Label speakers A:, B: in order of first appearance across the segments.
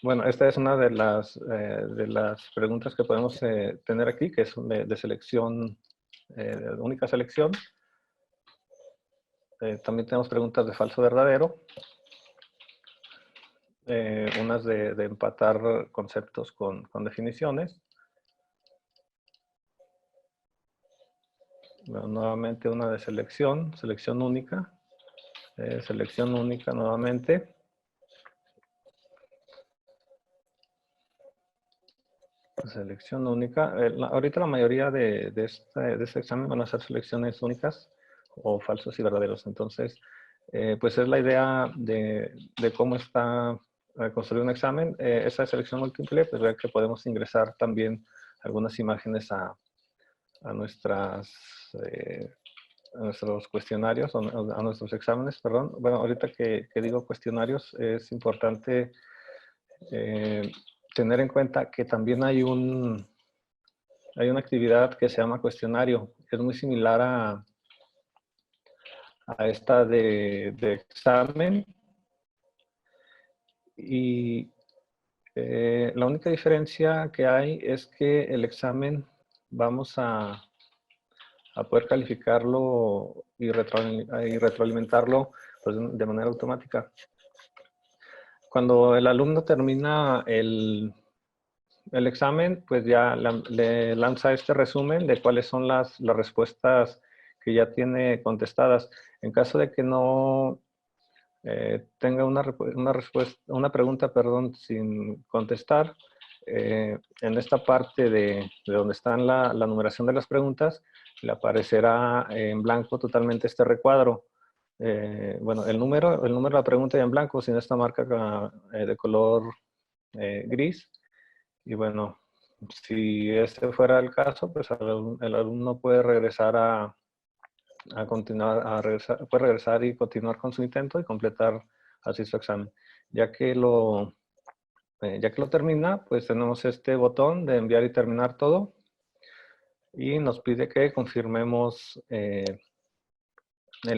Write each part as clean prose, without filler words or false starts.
A: Bueno, esta es una de las preguntas que podemos tener aquí, que es de selección, de única selección. También tenemos preguntas de falso verdadero. Unas de empatar conceptos con definiciones. Bueno, nuevamente una de selección única. Selección única nuevamente. Selección única. Ahorita la mayoría de este examen van a ser selecciones únicas o falsos y verdaderos. Entonces, pues es la idea de cómo está construir un examen. Esa selección múltiple, pues ver que podemos ingresar también algunas imágenes a nuestros cuestionarios, a nuestros exámenes, perdón. Bueno, ahorita que digo cuestionarios, es importante tener en cuenta que también hay una actividad que se llama cuestionario. Es muy similar a esta de examen. Y la única diferencia que hay es que el examen vamos a poder calificarlo y retroalimentarlo pues, de manera automática. Cuando el alumno termina el examen, pues ya le lanza este resumen de cuáles son las respuestas que ya tiene contestadas. En caso de que no tenga una pregunta, perdón, sin contestar, en esta parte de donde está la numeración de las preguntas, le aparecerá en blanco totalmente este recuadro. Bueno, el número de la pregunta ya en blanco, sin esta marca de color gris. Y bueno, si ese fuera el caso, pues el alumno puede regresar puede regresar y continuar con su intento y completar así su examen. Ya que lo termina, pues tenemos este botón de enviar y terminar todo y nos pide que confirmemos el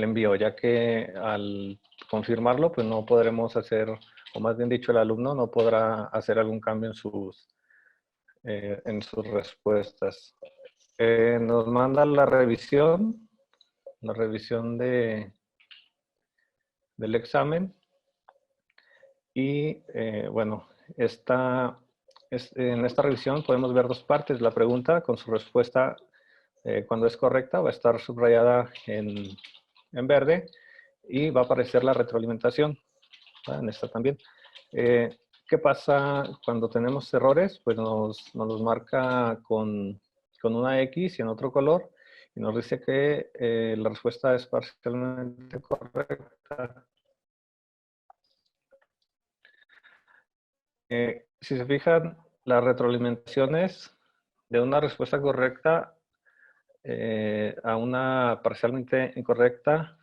A: envío, ya que al confirmarlo, pues no podremos hacer, o más bien dicho, el alumno no podrá hacer algún cambio en sus respuestas. Nos manda la revisión del examen. Y bueno, en esta revisión podemos ver dos partes. La pregunta con su respuesta, cuando es correcta, va a estar subrayada en verde y va a aparecer la retroalimentación. En esta también. ¿Qué pasa cuando tenemos errores? Pues nos los marca con una X y en otro color y nos dice que la respuesta es parcialmente correcta. Si se fijan, las retroalimentaciones de una respuesta correcta a una parcialmente incorrecta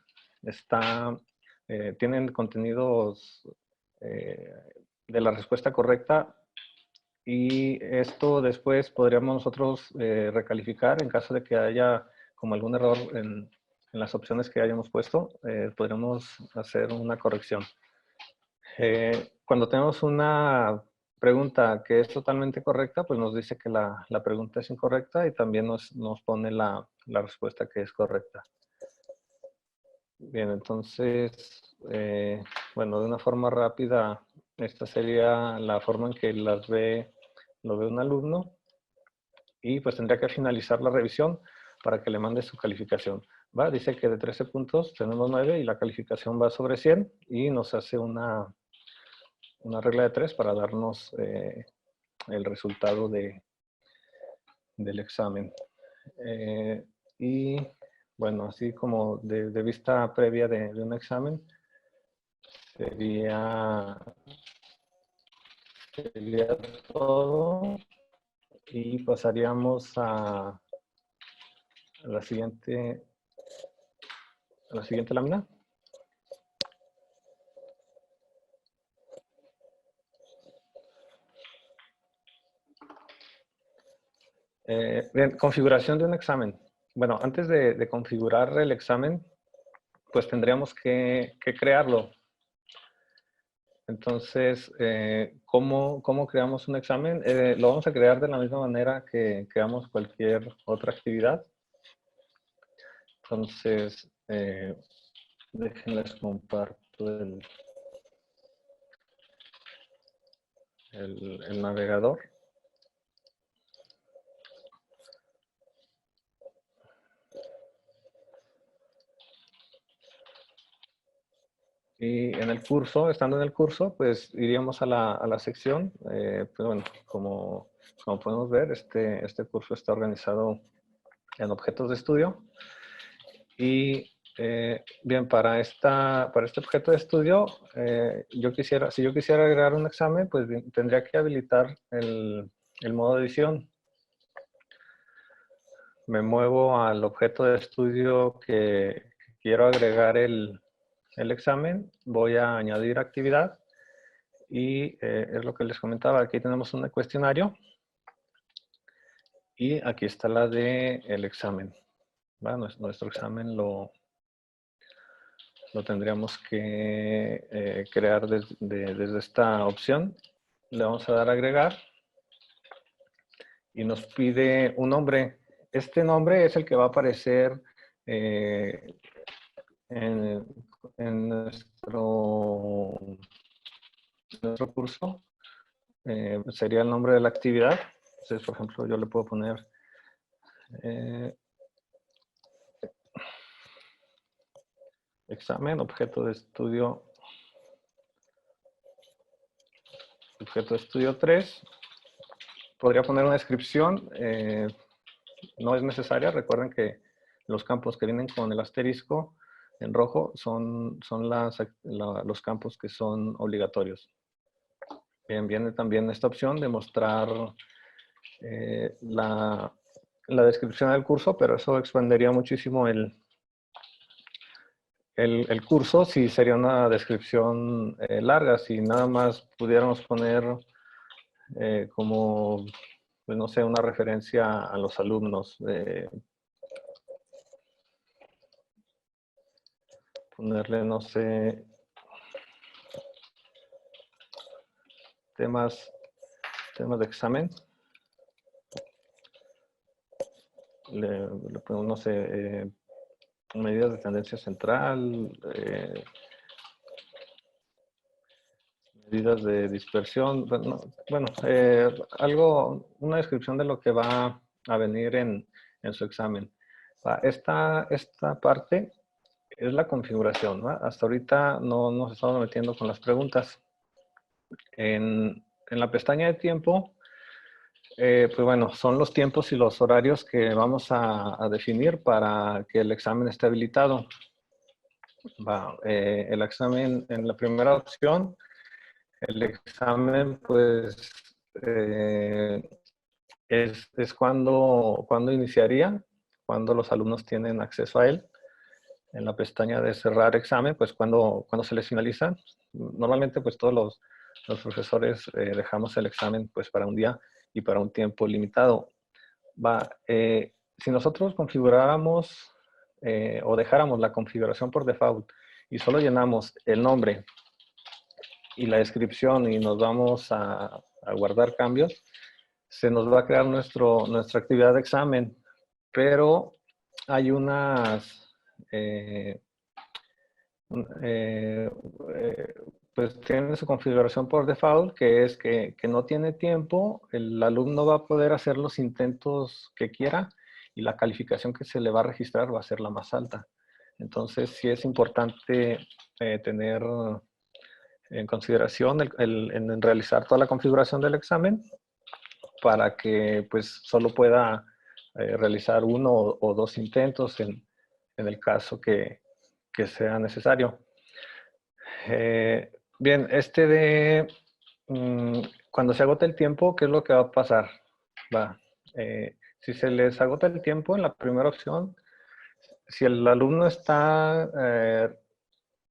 A: tienen contenidos de la respuesta correcta y esto después podríamos nosotros recalificar en caso de que haya como algún error en las opciones que hayamos puesto, podríamos hacer una corrección. Cuando tenemos una pregunta que es totalmente correcta, pues nos dice que la pregunta es incorrecta y también nos pone la respuesta que es correcta. Bien, entonces, bueno, de una forma rápida, esta sería la forma en que lo ve un alumno y pues tendría que finalizar la revisión para que le mande su calificación. ¿Va? Dice que de 13 puntos tenemos 9 y la calificación va sobre 100 y nos hace una regla de 3 para darnos el resultado del examen. Y bueno, así como de vista previa de un examen, sería todo y pasaríamos a la siguiente lámina. Bien, configuración de un examen. Bueno, antes de configurar el examen, pues tendríamos que crearlo. Entonces, ¿cómo creamos un examen? Lo vamos a crear de la misma manera que creamos cualquier otra actividad. Entonces, déjenles comparto el navegador. Y en el curso, estando en el curso, pues iríamos a la sección. Pues bueno, como podemos ver, este curso está organizado en objetos de estudio. Y bien, para este objeto de estudio, si yo quisiera agregar un examen, pues bien, tendría que habilitar el modo edición. Me muevo al objeto de estudio que quiero agregar el examen, voy a añadir actividad y es lo que les comentaba, aquí tenemos un cuestionario y aquí está la de el examen. ¿Va? Nuestro examen lo tendríamos que crear desde esta opción. Le vamos a dar a agregar y nos pide un nombre. Este nombre es el que va a aparecer en, en nuestro curso. Sería el nombre de la actividad. Entonces, por ejemplo, yo le puedo poner examen, objeto de estudio 3. Podría poner una descripción, no es necesaria. Recuerden que los campos que vienen con el asterisco en rojo son los campos que son obligatorios. Bien, viene también esta opción de mostrar la descripción del curso, pero eso expandería muchísimo el curso si sería una descripción larga. Si nada más pudiéramos poner como, pues no sé, una referencia a los alumnos, ponerle, no sé, temas de examen. Le ponemos, no sé, medidas de tendencia central, medidas de dispersión, bueno, una descripción de lo que va a venir en su examen. Esta parte es la configuración, ¿no? Hasta ahorita no nos estamos metiendo con las preguntas. En la pestaña de tiempo, pues bueno, son los tiempos y los horarios que vamos a definir para que el examen esté habilitado. El examen en la primera opción, el examen pues es cuando iniciaría, cuando los alumnos tienen acceso a él. En la pestaña de cerrar examen, pues cuando se les finaliza. Normalmente pues todos los profesores dejamos el examen pues para un día y para un tiempo limitado. Si nosotros configuráramos o dejáramos la configuración por default y solo llenamos el nombre y la descripción y nos vamos a guardar cambios, se nos va a crear nuestra actividad de examen, pero hay pues tiene su configuración por default, que es que no tiene tiempo, el alumno va a poder hacer los intentos que quiera y la calificación que se le va a registrar va a ser la más alta. Entonces, sí es importante tener en consideración en realizar toda la configuración del examen para que pues solo pueda realizar uno o dos intentos en el caso que sea necesario. Bien, cuando se agota el tiempo, ¿qué es lo que va a pasar? Si se les agota el tiempo en la primera opción, si el alumno está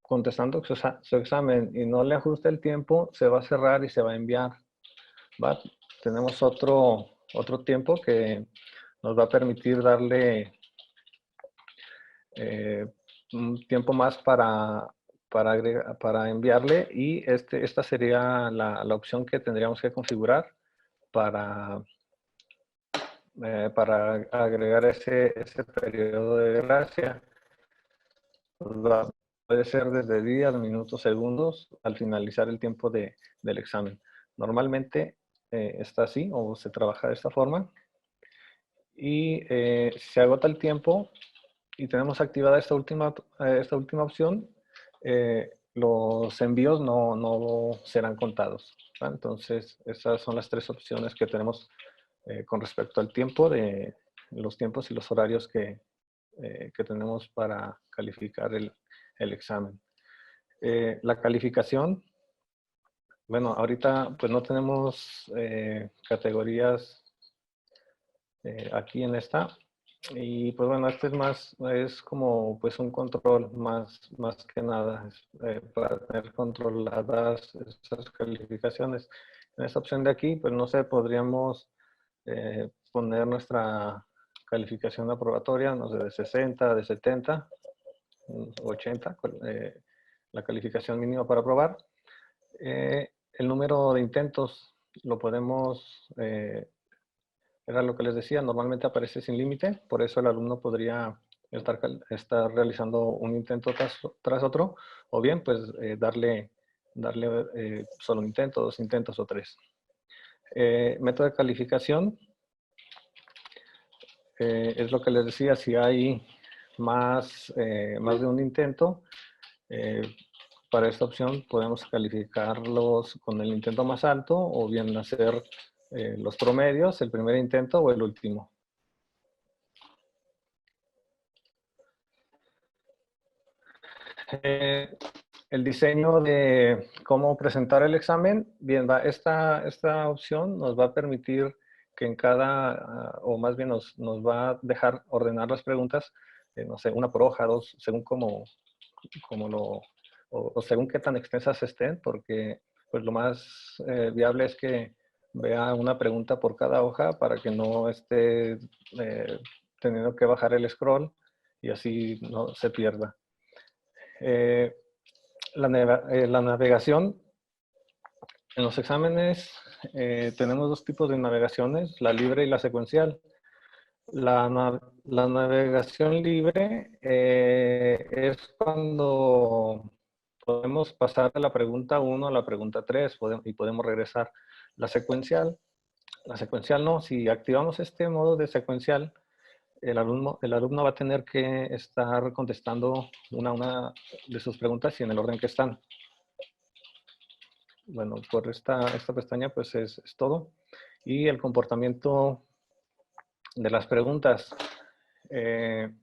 A: contestando su examen y no le ajusta el tiempo, se va a cerrar y se va a enviar. Tenemos otro tiempo que nos va a permitir darle un tiempo más para para enviarle, y esta sería la opción que tendríamos que configurar para agregar ese periodo de gracia. Puede ser desde días, minutos, segundos, al finalizar el tiempo del examen. Normalmente está así, o se trabaja de esta forma. Y si se agota el tiempo y tenemos activada esta última opción, los envíos no serán contados, ¿va? Entonces, esas son las tres opciones que tenemos con respecto al tiempo, de los tiempos y los horarios que tenemos para calificar el examen. La calificación, bueno, ahorita pues no tenemos categorías aquí en esta, y pues bueno, este es como pues un control más que nada, para tener controladas esas calificaciones. En esta opción de aquí, pues no sé, podríamos poner nuestra calificación aprobatoria, no sé, de 60, de 70, 80, la calificación mínima para aprobar. El número de intentos lo podemos, era lo que les decía, normalmente aparece sin límite, por eso el alumno podría estar realizando un intento tras otro, o bien pues darle solo un intento, 2 intentos o 3. Método de calificación, es lo que les decía, si hay más de un intento, para esta opción podemos calificarlos con el intento más alto, o bien hacer los promedios, el primer intento o el último. El diseño de cómo presentar el examen, bien, esta opción nos va a permitir que en cada, o más bien nos va a dejar ordenar las preguntas, no sé, una por hoja, dos, según o según qué tan extensas estén, porque pues lo más viable es que vea una pregunta por cada hoja para que no esté teniendo que bajar el scroll y así no se pierda. La navegación en los exámenes, tenemos dos tipos de navegaciones, la libre y la secuencial. La navegación libre es cuando podemos pasar de la pregunta 1 a la pregunta 3 y podemos regresar. La secuencial no. Si activamos este modo de secuencial, el alumno va a tener que estar contestando una a una de sus preguntas y en el orden que están. Bueno, por esta pestaña pues es todo. Y el comportamiento de las preguntas. Pueden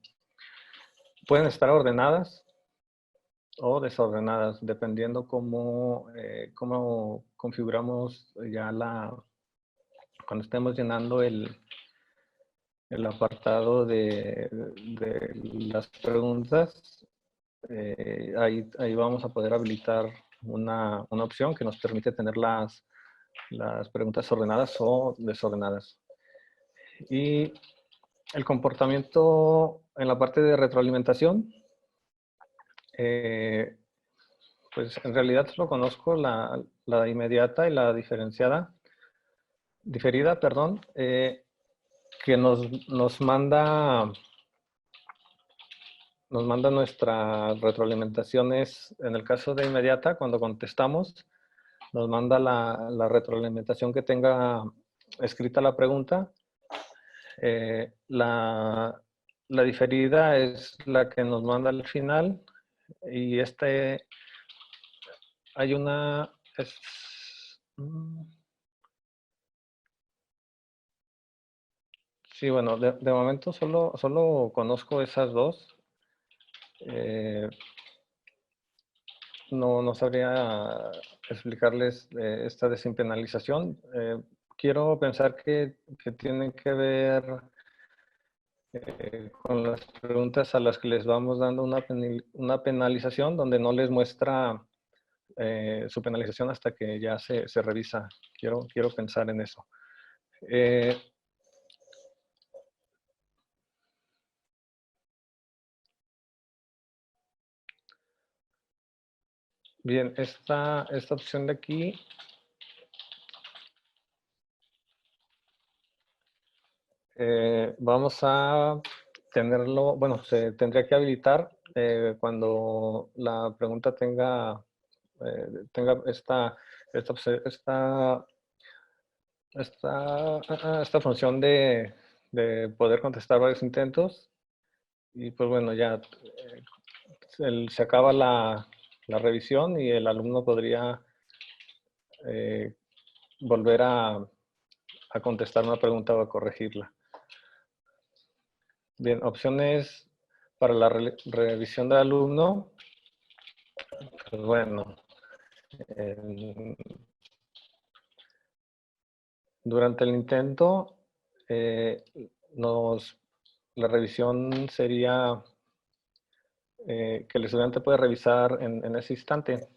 A: estar ordenadas o desordenadas, dependiendo cómo configuramos ya cuando estemos llenando el apartado de las preguntas. Ahí vamos a poder habilitar una opción que nos permite tener las preguntas ordenadas o desordenadas. Y el comportamiento en la parte de retroalimentación, pues en realidad solo conozco la inmediata y la diferida, perdón, que nos manda nuestras retroalimentaciones. En el caso de inmediata, cuando contestamos, nos manda la retroalimentación que tenga escrita la pregunta. La diferida es la que nos manda al final, y hay una... Sí, bueno, de momento solo conozco esas dos. No sabría explicarles esta desimpenalización. Quiero pensar que tiene que ver con las preguntas a las que les vamos dando una penalización, donde no les muestra su penalización hasta que ya se revisa. Quiero pensar en eso. Bien, esta opción de aquí vamos a tenerlo, bueno, se tendría que habilitar cuando la pregunta tenga esta función de poder contestar varios intentos. Y pues bueno, ya se acaba la revisión y el alumno podría eh, volver a contestar una pregunta o a corregirla. Bien, opciones para la revisión del alumno. Pues bueno, eh, durante el intento, eh, la revisión sería que el estudiante puede revisar en ese instante.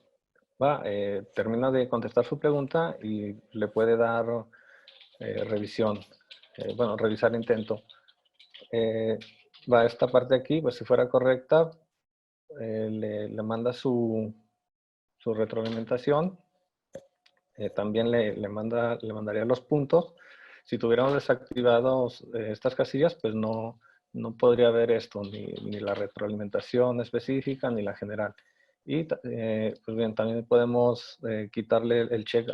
A: Termina de contestar su pregunta y le puede dar revisión, bueno, revisar intento. Esta parte aquí, pues si fuera correcta, le manda su retroalimentación. También le mandaría los puntos. Si tuviéramos desactivados estas casillas, pues no podría haber esto, ni la retroalimentación específica, ni la general. Y pues bien, también podemos quitarle el check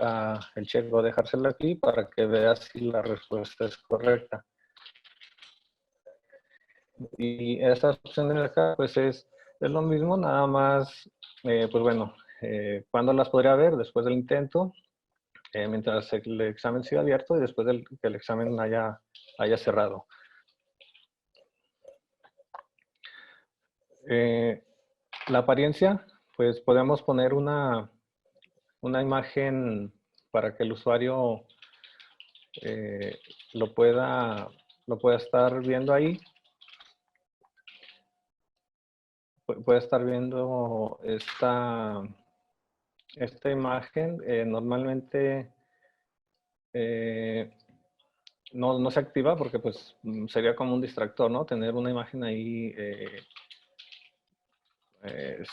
A: o dejárselo aquí para que vea si la respuesta es correcta. Y esta opción de acá, pues es lo mismo, nada más, pues bueno, ¿cuándo las podría ver? Después del intento, mientras el examen siga abierto y después de que el examen haya cerrado. La apariencia, pues podemos poner una imagen para que el usuario eh, lo pueda estar viendo ahí. Puede estar viendo esta imagen. Normalmente no se activa porque pues sería como un distractor, ¿no? Tener una imagen ahí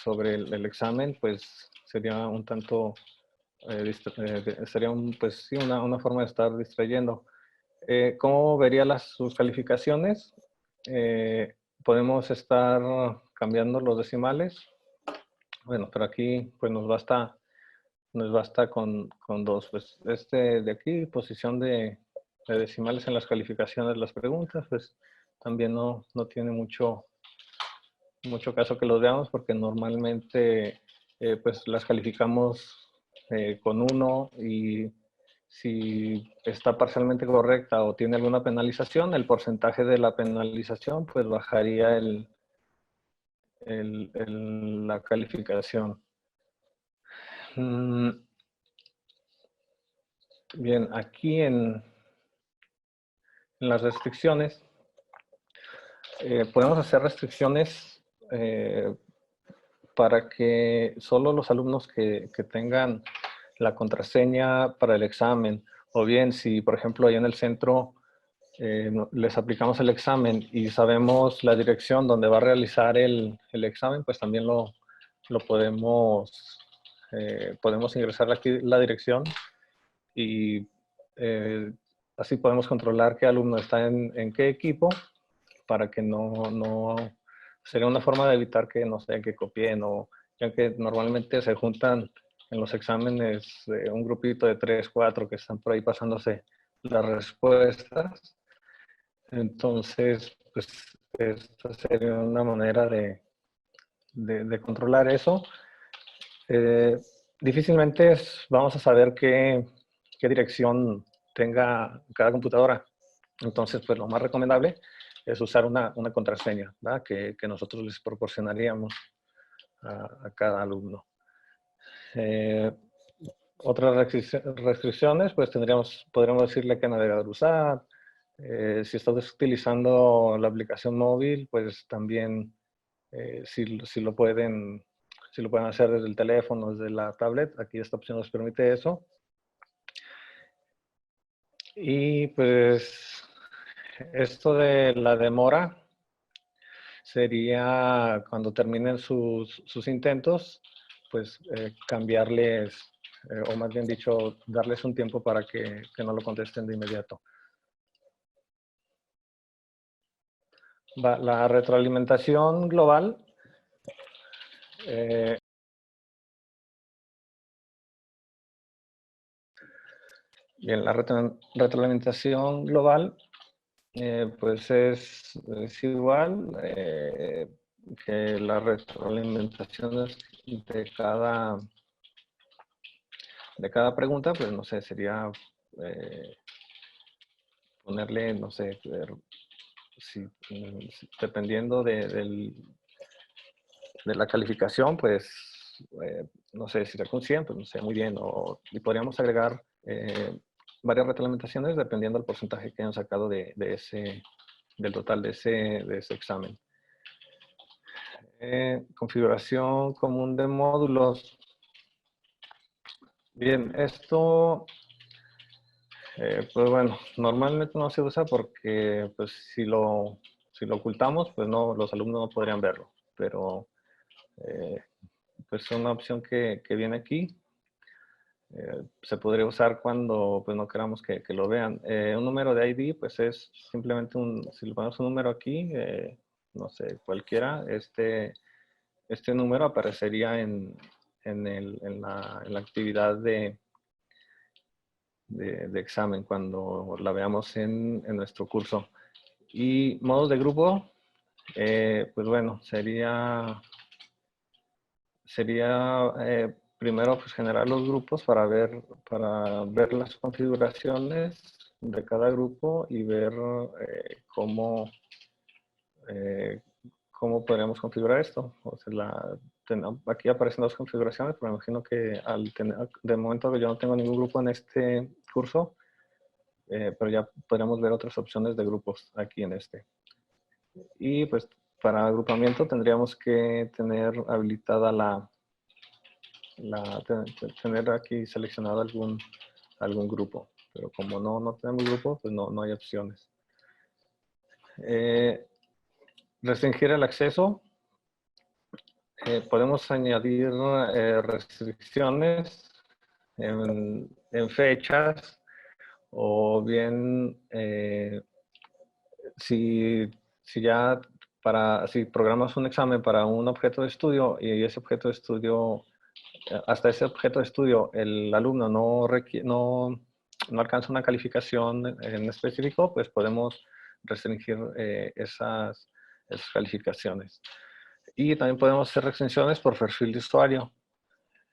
A: sobre el examen, pues sería un tanto, sería pues sí, una forma de estar distrayendo. ¿Cómo vería sus calificaciones? Podemos estar cambiando los decimales. Bueno, pero aquí pues nos basta con dos. Pues este de aquí, posición de decimales en las calificaciones de las preguntas, pues también no tiene mucho caso que los veamos porque normalmente pues las calificamos con 1 y si está parcialmente correcta o tiene alguna penalización, el porcentaje de la penalización pues bajaría la calificación. Bien, aquí en las restricciones podemos hacer restricciones para que solo los alumnos que tengan la contraseña para el examen, o bien si, por ejemplo, ahí en el centro les aplicamos el examen y sabemos la dirección donde va a realizar el examen, pues también lo podemos ingresar aquí la dirección y así podemos controlar qué alumno está en qué equipo para que sería una forma de evitar que, no sé, que copien o ya que normalmente se juntan en los exámenes un grupito de 3, 4 que están por ahí pasándose las respuestas. Entonces, pues esta sería una manera de controlar eso. Difícilmente vamos a saber qué dirección tenga cada computadora. Entonces, pues lo más recomendable es usar una contraseña, ¿verdad? Que nosotros les proporcionaríamos a cada alumno. Otras restricciones, pues podríamos decirle qué navegador usar. Si estás utilizando la aplicación móvil, pues también si lo pueden hacer desde el teléfono, desde la tablet, aquí esta opción nos permite eso. Y pues esto de la demora sería cuando terminen sus intentos, pues cambiarles, o más bien dicho, darles un tiempo para que no lo contesten de inmediato. La retroalimentación global bien, la retroalimentación global pues es igual que las retroalimentaciones de cada pregunta, pues no sé, sería ponerle, no sé, dependiendo de la calificación, pues no sé, si sacó un 100, pues no sé, muy bien, y podríamos agregar varias retroalimentaciones dependiendo del porcentaje que hayan sacado del total de ese examen. Configuración común de módulos. Bien, esto, pues bueno, normalmente no se usa porque pues si lo ocultamos, pues no, los alumnos no podrían verlo, pero pues es una opción que viene aquí. Se podría usar cuando pues no queramos que lo vean. Un número de ID, pues es simplemente si le ponemos un número aquí, no sé, cualquiera, este número aparecería en la actividad de examen cuando la veamos en nuestro curso. Y modos de grupo, pues bueno, sería primero pues generar los grupos para ver las configuraciones de cada grupo y ver cómo podríamos configurar esto. O sea, aquí aparecen dos configuraciones, pero me imagino que de momento yo no tengo ningún grupo en este curso, pero ya podríamos ver otras opciones de grupos aquí en este. Y pues para agrupamiento tendríamos que tener habilitada tener aquí seleccionado algún grupo. Pero como no tenemos grupo, pues no hay opciones. Restringir el acceso. Podemos añadir restricciones en fechas o bien si programas un examen para un objeto de estudio y ese objeto de estudio, hasta ese objeto de estudio el alumno no alcanza una calificación en específico, pues podemos restringir esas calificaciones. Y también podemos hacer restricciones por perfil de usuario.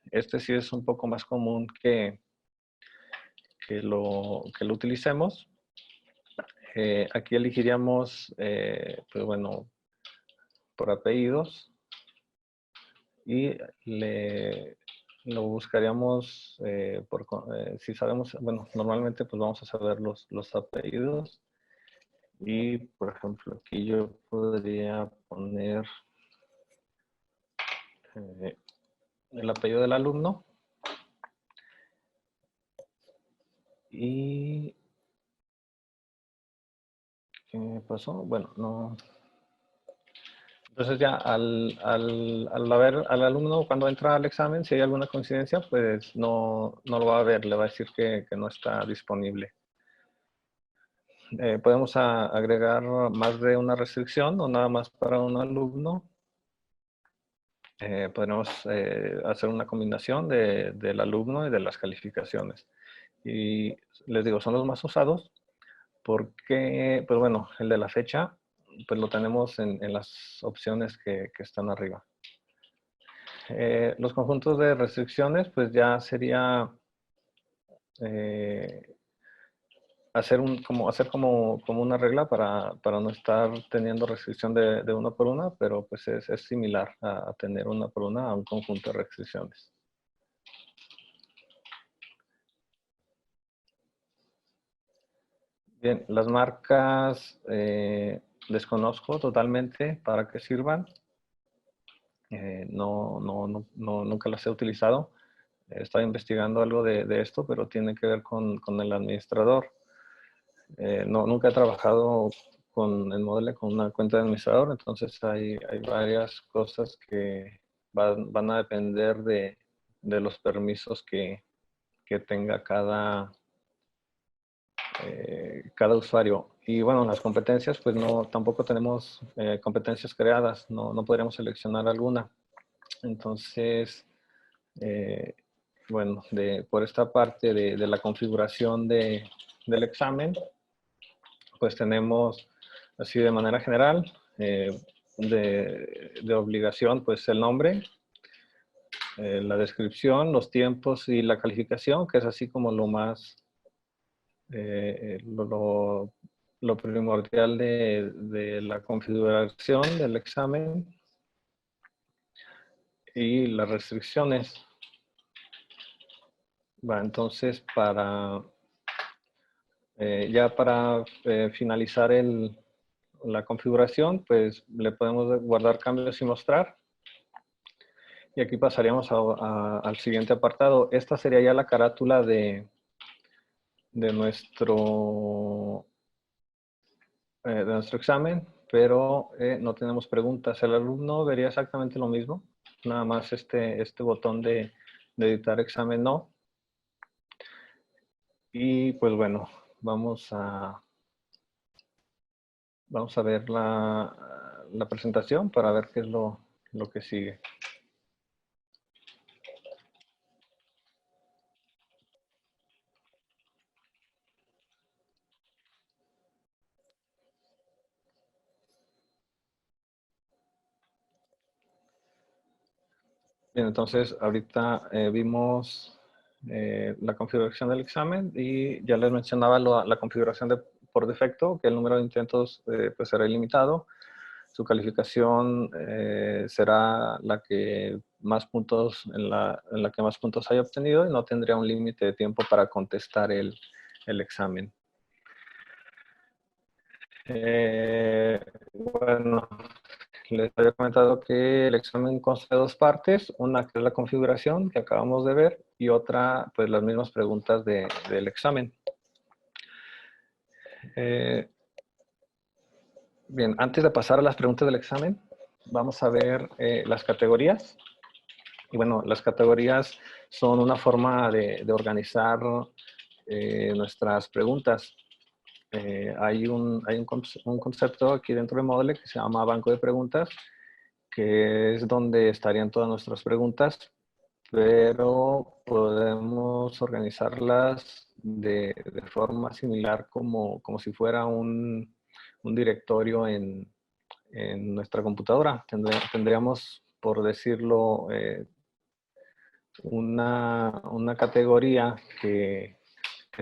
A: Este sí es un poco más común que lo utilicemos. Aquí elegiríamos, pues bueno, por apellidos y lo buscaríamos si sabemos, bueno, normalmente pues vamos a saber los apellidos y, por ejemplo, aquí yo podría poner el apellido del alumno y ¿qué me pasó? Bueno, no. Entonces ya al ver al alumno cuando entra al examen, si hay alguna coincidencia, pues no lo va a ver, le va a decir que no está disponible. Podemos agregar más de una restricción o nada más para un alumno. Podemos hacer una combinación del alumno y de las calificaciones. Y les digo, son los más usados porque, pues bueno, el de la fecha, pues lo tenemos en las opciones que están arriba. Los conjuntos de restricciones, pues ya sería hacer como una regla para no estar teniendo restricción de una por una, pero pues es similar a tener una por una a un conjunto de restricciones. Bien, las marcas desconozco totalmente para qué sirvan. Nunca las he utilizado. Estaba investigando algo de esto, pero tiene que ver con el administrador. Nunca he trabajado en Moodle con una cuenta de administrador, entonces hay varias cosas que van a depender de los permisos que tenga cada usuario. Y bueno, las competencias, pues no, tampoco tenemos competencias creadas, no podríamos seleccionar alguna. Entonces, bueno, por esta parte de la configuración del examen, pues tenemos así de manera general, de obligación, pues el nombre, la descripción, los tiempos y la calificación, que es así como lo más, lo primordial de la configuración del examen, y las restricciones. Va, entonces, ya para finalizar la configuración, pues le podemos guardar cambios y mostrar. Y aquí pasaríamos al siguiente apartado. Esta sería ya la carátula de nuestro examen, pero no tenemos preguntas. El alumno vería exactamente lo mismo, nada más este botón de editar examen no. Y pues bueno, vamos a ver la presentación para ver qué es lo que sigue. Bien, entonces ahorita vimos la configuración del examen y ya les mencionaba la configuración por defecto, que el número de intentos pues será ilimitado. Su calificación será la que más puntos, en la que más puntos haya obtenido, y no tendría un límite de tiempo para contestar el examen. Bueno, les había comentado que el examen consta de dos partes, una que es la configuración que acabamos de ver y otra, pues las mismas preguntas del examen. Bien, antes de pasar a las preguntas del examen, vamos a ver las categorías. Y bueno, las categorías son una forma de organizar nuestras preguntas. Hay un concepto aquí dentro de Moodle que se llama banco de preguntas, que es donde estarían todas nuestras preguntas, pero podemos organizarlas de forma similar como si fuera un directorio en nuestra computadora. Tendríamos, por decirlo, una categoría que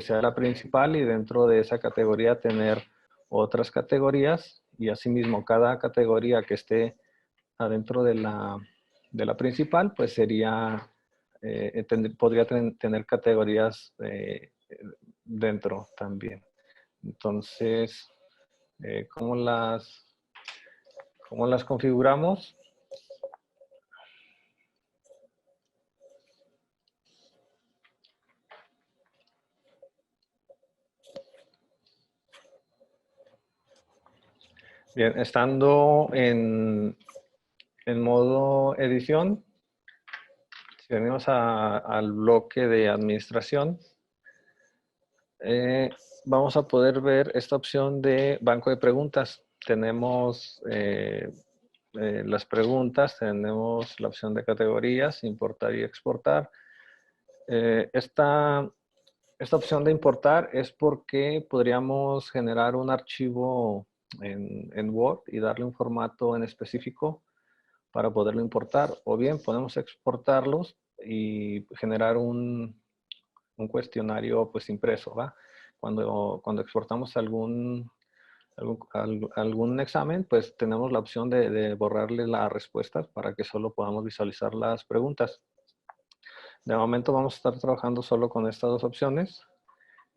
A: sea la principal, y dentro de esa categoría tener otras categorías, y asimismo cada categoría que esté adentro de la principal, pues sería, podría tener categorías dentro también. Entonces, ¿cómo las configuramos? Bien, estando en modo edición, si venimos al bloque de administración, vamos a poder ver esta opción de banco de preguntas. Tenemos las preguntas, tenemos la opción de categorías, importar y exportar. Esta opción de importar es porque podríamos generar un archivo en Word y darle un formato en específico para poderlo importar, o bien podemos exportarlos y generar un cuestionario pues impreso, ¿va? Cuando exportamos algún examen, pues tenemos la opción de borrarle las respuestas para que solo podamos visualizar las preguntas. De momento vamos a estar trabajando solo con estas dos opciones.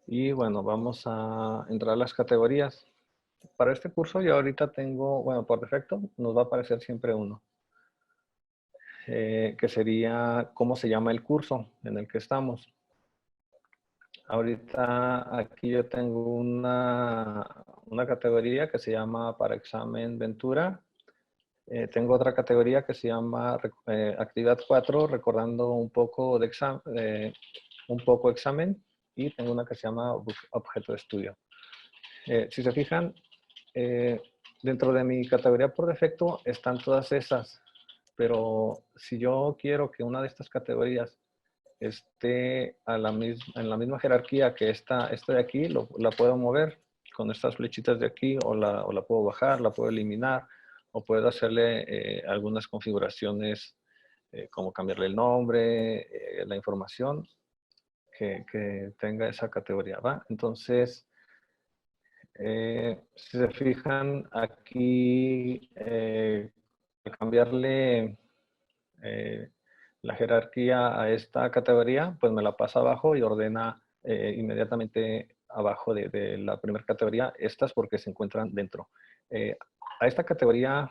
A: Y bueno, vamos a entrar a las categorías. Para este curso yo ahorita tengo, bueno, por defecto nos va a aparecer siempre uno, que sería cómo se llama el curso en el que estamos. Ahorita aquí yo tengo una categoría que se llama para examen Ventura, Tengo otra categoría que se llama actividad 4, recordando un poco de examen, y tengo una que se llama objeto de estudio. Si se fijan, dentro de mi categoría por defecto están todas esas, pero si yo quiero que una de estas categorías esté en la misma jerarquía que esta de aquí, la puedo mover con estas flechitas de aquí, o la puedo bajar, la puedo eliminar, o puedo hacerle algunas configuraciones como cambiarle el nombre, la información que tenga esa categoría, ¿va? Entonces, si se fijan aquí, al cambiarle la jerarquía a esta categoría, pues me la pasa abajo y ordena inmediatamente abajo de la primera categoría estas, porque se encuentran dentro. A esta categoría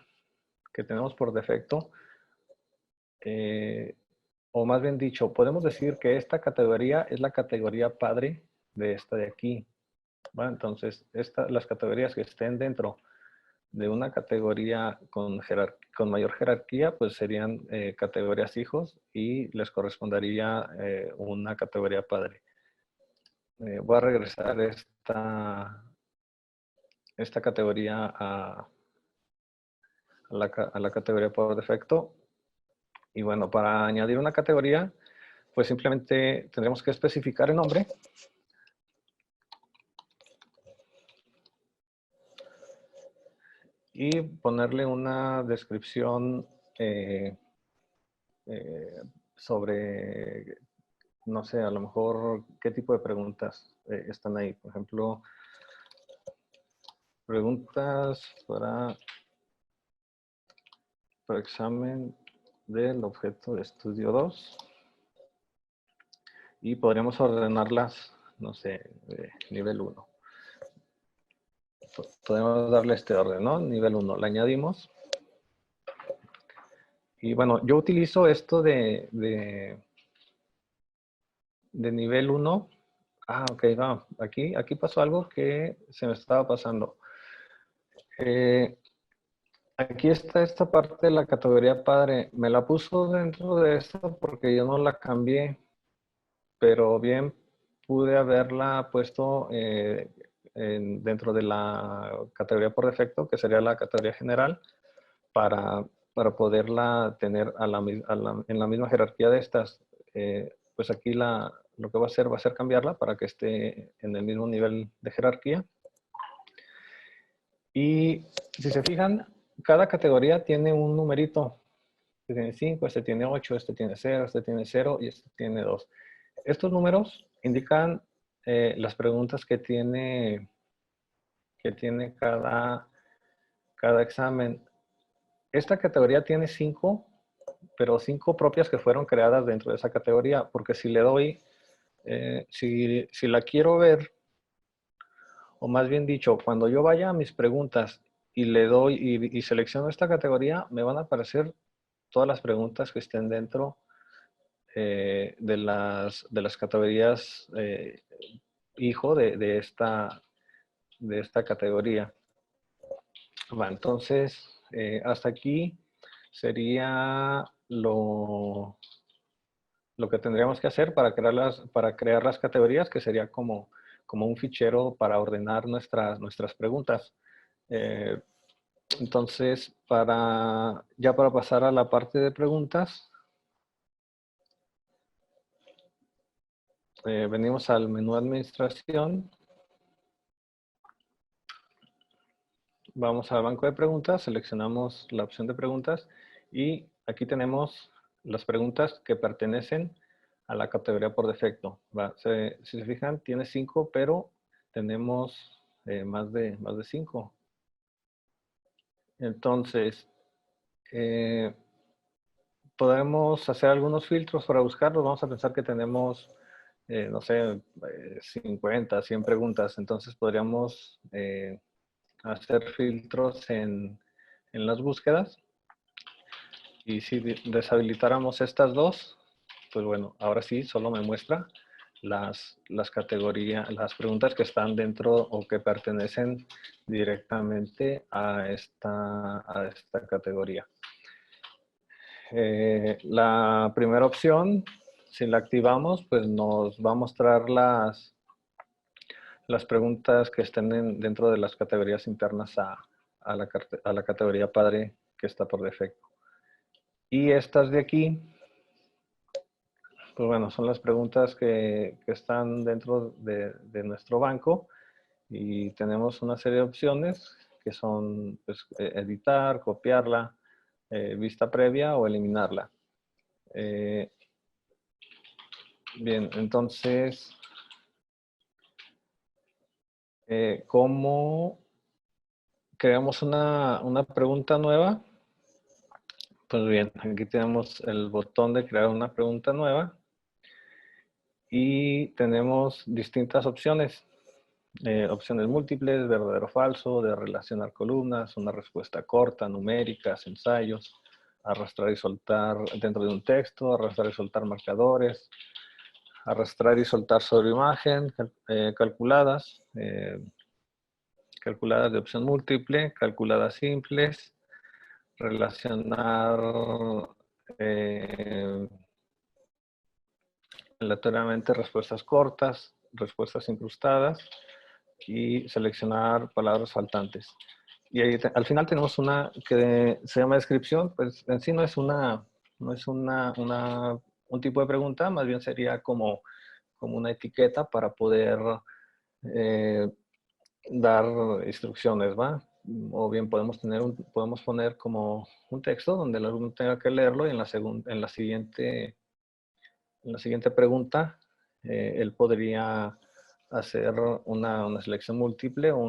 A: que tenemos por defecto, o más bien dicho, podemos decir que esta categoría es la categoría padre de esta de aquí. ¿Va? Entonces, las categorías que estén dentro de una categoría con mayor jerarquía, pues serían categorías hijos, y les correspondería una categoría padre. Voy a regresar esta categoría a la categoría por defecto. Y bueno, para añadir una categoría, pues simplemente tendremos que especificar el nombre. Y ponerle una descripción sobre, no sé, a lo mejor qué tipo de preguntas están ahí. Por ejemplo, preguntas para examen del objeto de estudio 2. Y podríamos ordenarlas, no sé, nivel 1. Podemos darle este orden, ¿no? Nivel 1, le añadimos. Y bueno, yo utilizo esto de nivel 1. Ah, ok, va. Aquí pasó algo que se me estaba pasando. Aquí está esta parte de la categoría padre. Me la puso dentro de esto porque yo no la cambié, pero bien pude haberla puesto dentro de la categoría por defecto, que sería la categoría general, para poderla tener en la misma jerarquía de estas. Pues aquí lo que va a ser cambiarla para que esté en el mismo nivel de jerarquía. Y si se fijan, cada categoría tiene un numerito. Este tiene 5, este tiene 8, este tiene 0, este tiene 0 y este tiene 2. Estos números indican las preguntas que tiene cada examen. Esta categoría tiene 5, pero 5 propias que fueron creadas dentro de esa categoría, porque si le doy, si la quiero ver, o más bien dicho, cuando yo vaya a mis preguntas y le doy y selecciono esta categoría, me van a aparecer todas las preguntas que estén dentro de las categorías hijo de esta categoría. Va, entonces, hasta aquí sería lo que tendríamos que hacer para crear las categorías, que sería como un fichero para ordenar nuestras preguntas. Entonces, ya para pasar a la parte de preguntas, venimos al menú administración. Vamos al banco de preguntas, seleccionamos la opción de preguntas y aquí tenemos las preguntas que pertenecen a la categoría por defecto. Si se fijan, tiene 5, pero tenemos más de 5. Entonces, podemos hacer algunos filtros para buscarlos. Vamos a pensar que tenemos, no sé, 50, 100 preguntas. Entonces, podríamos hacer filtros en las búsquedas. Y si deshabilitáramos estas dos, pues bueno, ahora sí solo me muestra las categorías, las preguntas que están dentro o que pertenecen directamente a esta categoría. La primera opción, si la activamos, pues nos va a mostrar las preguntas que estén dentro de las categorías internas a la categoría padre que está por defecto. Y estas de aquí, pues bueno, son las preguntas que están dentro de nuestro banco y tenemos una serie de opciones que son pues, editar, copiarla, vista previa o eliminarla. Bien, entonces, ¿cómo creamos una pregunta nueva? Pues bien, aquí tenemos el botón de crear una pregunta nueva y tenemos distintas opciones. Opciones múltiples, verdadero o falso, de relacionar columnas, una respuesta corta, numéricas, ensayos, arrastrar y soltar dentro de un texto, arrastrar y soltar marcadores, arrastrar y soltar sobre imagen, calculadas, calculadas de opción múltiple, calculadas simples, relacionar aleatoriamente respuestas cortas, respuestas incrustadas y seleccionar palabras faltantes. Y ahí al final tenemos una que se llama descripción, pues en sí no es un tipo de pregunta, más bien sería como una etiqueta para poder eh, dar instrucciones, ¿va? O bien podemos poner como un texto donde el alumno tenga que leerlo y en la siguiente pregunta él podría hacer una selección múltiple o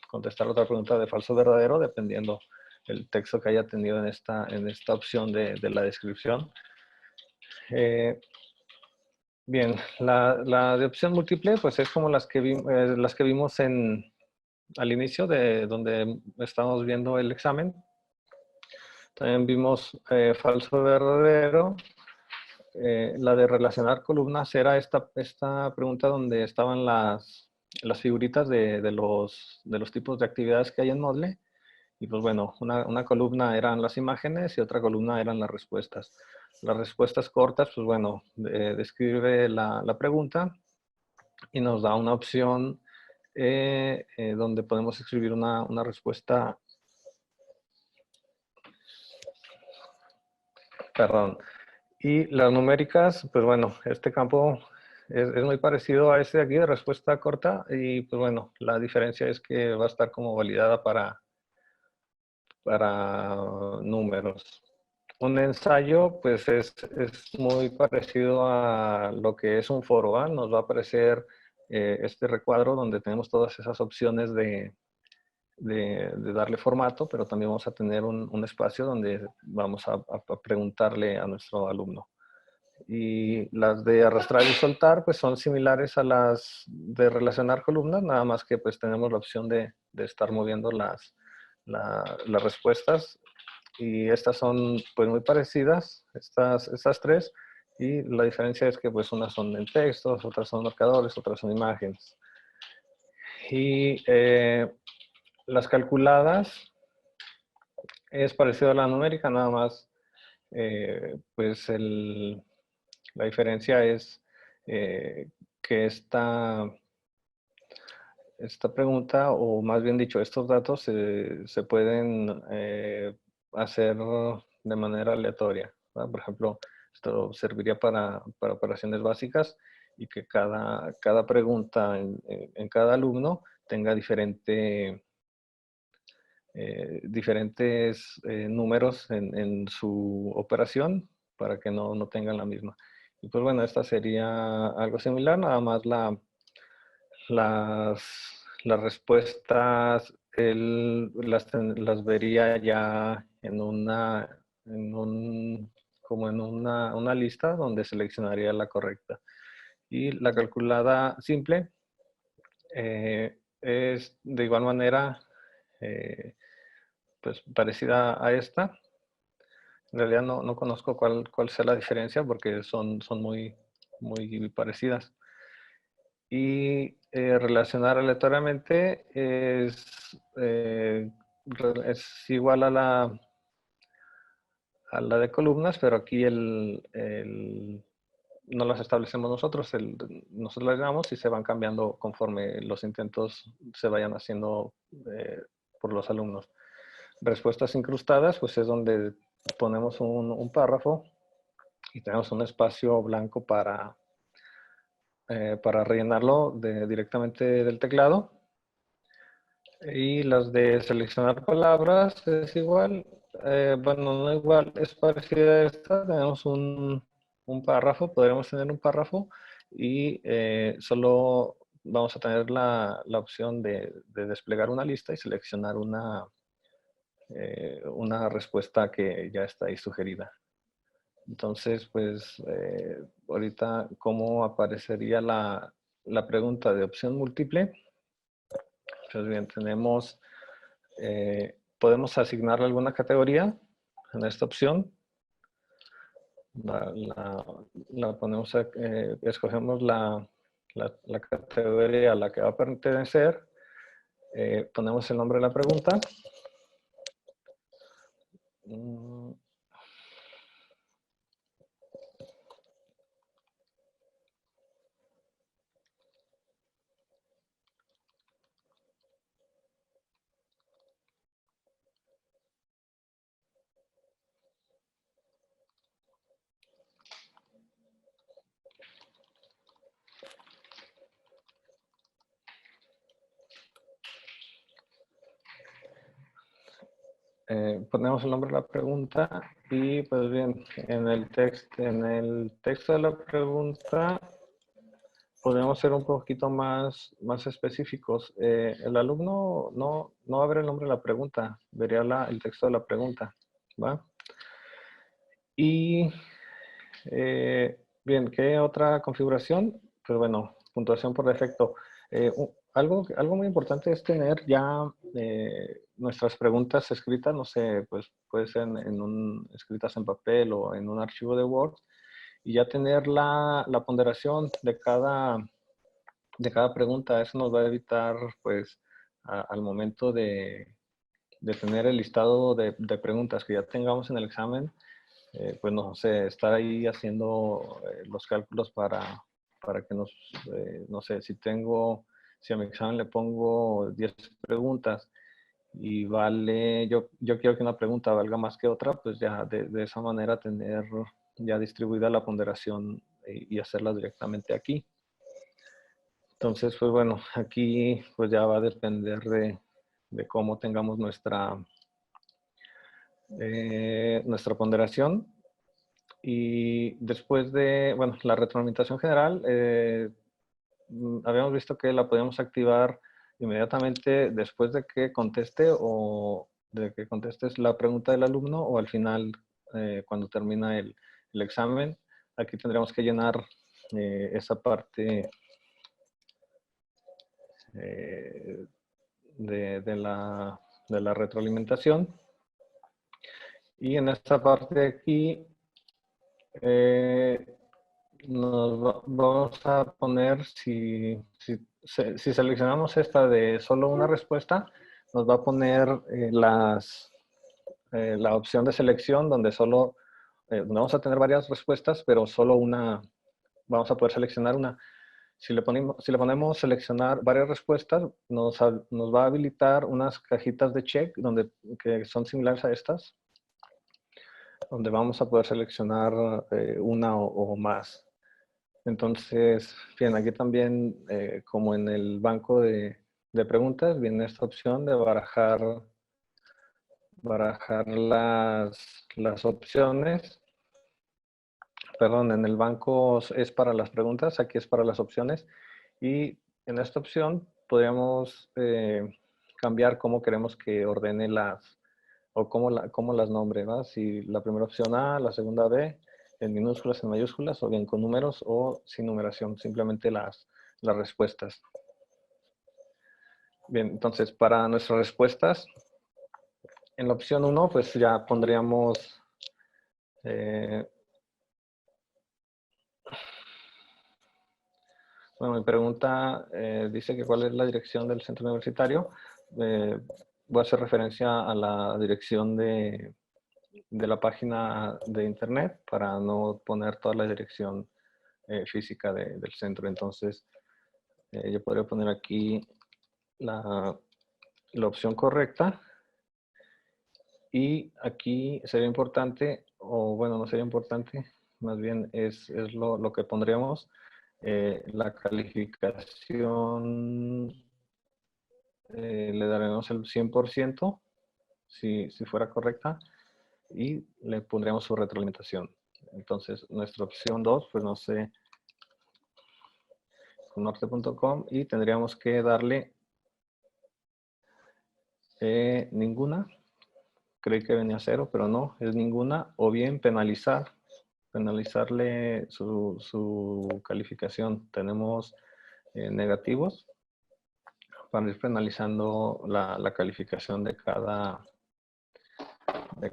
A: contestar otra pregunta de falso o verdadero dependiendo el texto que haya tenido en esta opción de la descripción. Bien, la de opción múltiple pues es como las que vimos al inicio de donde estamos viendo el examen. También vimos falso verdadero. La de relacionar columnas era esta pregunta donde estaban las figuritas de los tipos de actividades que hay en Moodle. Y pues bueno, una columna eran las imágenes y otra columna eran las respuestas. Las respuestas cortas, pues bueno, describe la pregunta y nos da una opción donde podemos escribir una respuesta. Perdón. Y las numéricas, pues bueno, este campo es muy parecido a este de aquí de respuesta corta y pues bueno, la diferencia es que va a estar como validada para números. Un ensayo, pues es muy parecido a lo que es un foro, ¿va? Nos va a aparecer este recuadro donde tenemos todas esas opciones de darle formato, pero también vamos a tener un espacio donde vamos a preguntarle a nuestro alumno. Y las de arrastrar y soltar, pues son similares a las de relacionar columnas, nada más que pues tenemos la opción de estar moviendo las respuestas. Y estas son pues muy parecidas, estas tres. Y la diferencia es que pues unas son en textos, otras son marcadores, otras son imágenes. Y las calculadas es parecido a la numérica, nada más pues la diferencia es que esta pregunta, o más bien dicho, estos datos se pueden hacer de manera aleatoria, ¿verdad? Por ejemplo, esto serviría para operaciones básicas y que cada pregunta en cada alumno tenga diferentes números en su operación para que no tengan la misma. Y pues bueno, esta sería algo similar, nada más las respuestas las vería ya como en una lista donde seleccionaría la correcta. Y la calculada simple es de igual manera pues parecida a esta. En realidad no conozco cuál sea la diferencia porque son muy parecidas. Y relacionar aleatoriamente es igual a la de columnas, pero aquí no las establecemos nosotros, nosotros las llamamos y se van cambiando conforme los intentos se vayan haciendo por los alumnos. Respuestas incrustadas, pues es donde ponemos un párrafo y tenemos un espacio blanco para rellenarlo directamente del teclado. Y las de seleccionar palabras es igual, bueno, no igual, es parecida a esta, tenemos un párrafo, podríamos tener un párrafo y solo vamos a tener la opción de desplegar una lista y seleccionar una respuesta que ya está ahí sugerida. Entonces, pues, ahorita, ¿cómo aparecería la pregunta de opción múltiple? Pues bien, podemos asignarle alguna categoría en esta opción. Ponemos, escogemos la categoría a la que va a pertenecer, ponemos el nombre de la pregunta. Ponemos el nombre de la pregunta y pues bien, en el texto de la pregunta podemos ser un poquito más específicos. El alumno no va a ver el nombre de la pregunta, vería el texto de la pregunta, ¿va? Y bien, ¿qué otra configuración? Pues bueno, puntuación por defecto. Algo muy importante es tener ya nuestras preguntas escritas, no sé, pues puede ser escritas en papel o en un archivo de Word, y ya tener la ponderación de cada pregunta. Eso nos va a evitar, pues, al momento de tener el listado de preguntas que ya tengamos en el examen, pues no sé, estar ahí haciendo los cálculos para que no sé, si a mi examen le pongo 10 preguntas y yo quiero que una pregunta valga más que otra, pues ya de esa manera tener ya distribuida la ponderación y hacerla directamente aquí. Entonces, pues bueno, aquí pues ya va a depender de cómo tengamos nuestra ponderación. Y después bueno, la retroalimentación general, habíamos visto que la podíamos activar inmediatamente después de que conteste o de que contestes la pregunta del alumno o al final, cuando termina el examen. Aquí tendríamos que llenar esa parte de la retroalimentación. Y en esta parte de aquí vamos a poner, si seleccionamos esta de solo una respuesta, nos va a poner la opción de selección donde vamos a tener varias respuestas, pero solo vamos a poder seleccionar una. Si le ponemos seleccionar varias respuestas, nos va a habilitar unas cajitas de check que son similares a estas, donde vamos a poder seleccionar una o más. Entonces, bien, aquí también, como en el banco de preguntas, viene esta opción de barajar las opciones. Perdón, en el banco es para las preguntas, aquí es para las opciones. Y en esta opción podríamos cambiar cómo queremos que ordene o cómo las nombre, ¿va? Si la primera opción A, la segunda B, en minúsculas, en mayúsculas, o bien con números o sin numeración, simplemente las respuestas. Bien, entonces para nuestras respuestas, en la opción 1, pues ya pondríamos Eh, bueno, mi pregunta dice que cuál es la dirección del centro universitario. Voy a hacer referencia a la dirección de la página de internet para no poner toda la dirección física del centro. Entonces, yo podría poner aquí la opción correcta. Y aquí sería importante, o bueno, no sería importante, más bien es lo que pondríamos, la calificación, le daremos el 100% si fuera correcta, y le pondríamos su retroalimentación. Entonces, nuestra opción 2, pues no sé, con norte.com, y tendríamos que darle ninguna. Creí que venía cero, pero no, es ninguna, o bien penalizarle su calificación. Tenemos negativos para ir penalizando la calificación de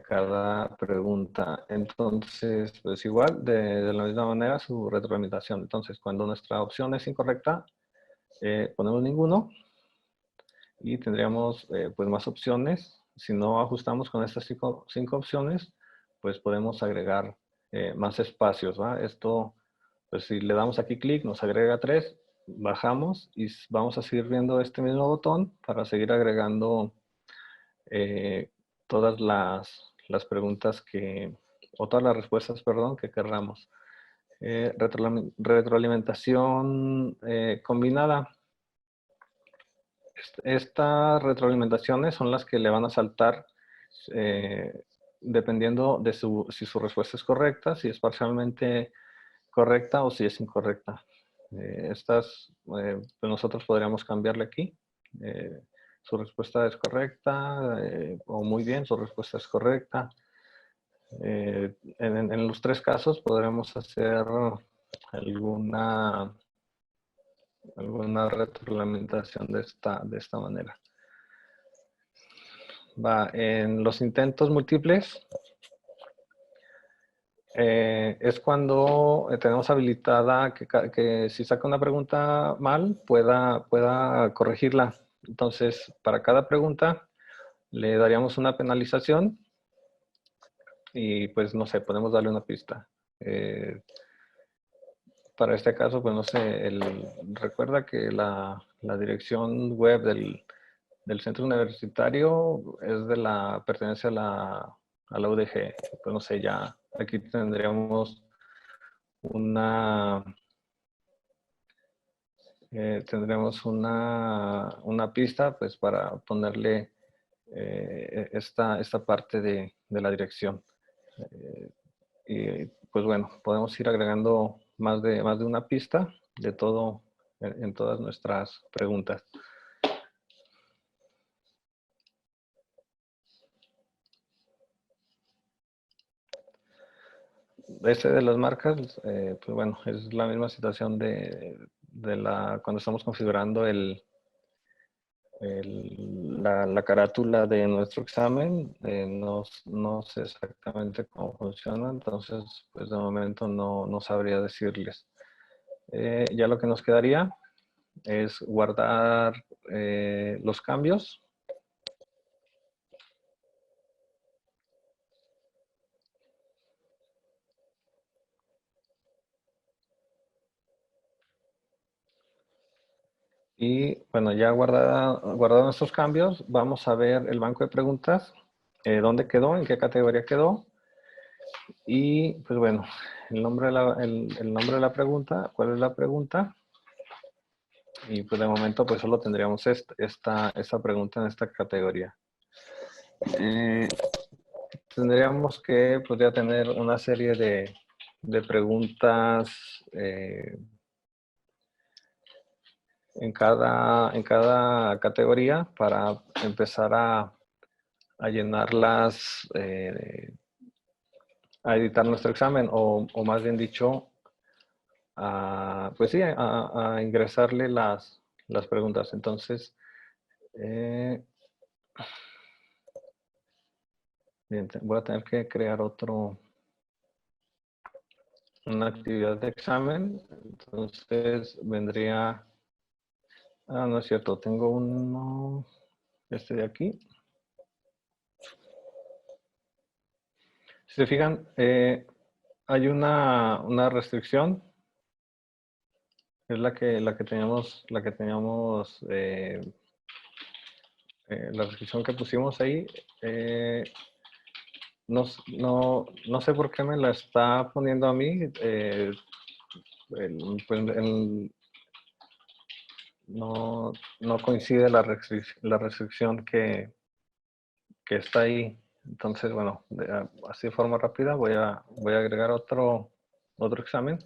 A: cada pregunta. Entonces, pues igual, de la misma manera, su retroalimentación. Entonces, cuando nuestra opción es incorrecta, ponemos ninguno y tendríamos pues más opciones. Si no ajustamos con estas cinco opciones, pues podemos agregar más espacios, ¿va? Esto, pues si le damos aquí clic, nos agrega 3, bajamos y vamos a seguir viendo este mismo botón para seguir agregando todas las preguntas o todas las respuestas, perdón, que querramos. Retroalimentación combinada. Estas retroalimentaciones son las que le van a saltar dependiendo de si su respuesta es correcta, si es parcialmente correcta o si es incorrecta. Pues nosotros podríamos cambiarle aquí. Su respuesta es correcta o muy bien, su respuesta es correcta. En los tres casos podremos hacer alguna retroalimentación de esta manera. Va, en los intentos múltiples es cuando tenemos habilitada que si saca una pregunta mal pueda corregirla. Entonces, para cada pregunta le daríamos una penalización y pues no sé, podemos darle una pista. Para este caso, pues no sé, recuerda que la dirección web del centro universitario pertenece a la UDG. Pues no sé, ya aquí tendríamos una pista pues para ponerle esta parte de la dirección. Y pues bueno, podemos ir agregando más de una pista de todo en todas nuestras preguntas. Este de las marcas, pues bueno, es la misma situación cuando estamos configurando la carátula de nuestro examen. No sé exactamente cómo funciona, entonces pues de momento no sabría decirles. Ya lo que nos quedaría es guardar los cambios. Y bueno, ya guardados nuestros cambios, vamos a ver el banco de preguntas, dónde quedó, en qué categoría quedó. Y pues bueno, el nombre de la pregunta, cuál es la pregunta. Y pues de momento pues solo tendríamos esta pregunta en esta categoría. Tendríamos que podría tener una serie de preguntas en cada categoría para empezar a llenarlas, a editar nuestro examen o más bien dicho, pues sí, a ingresarle las preguntas. Entonces, bien, voy a tener que crear otro una actividad de examen. Entonces vendría, no es cierto, tengo uno, este de aquí. Si se fijan, hay una restricción, es la restricción que pusimos ahí. No sé por qué me la está poniendo a mí. Pues, no coincide la restricción que está ahí. Entonces, bueno, así de forma rápida voy a agregar otro examen.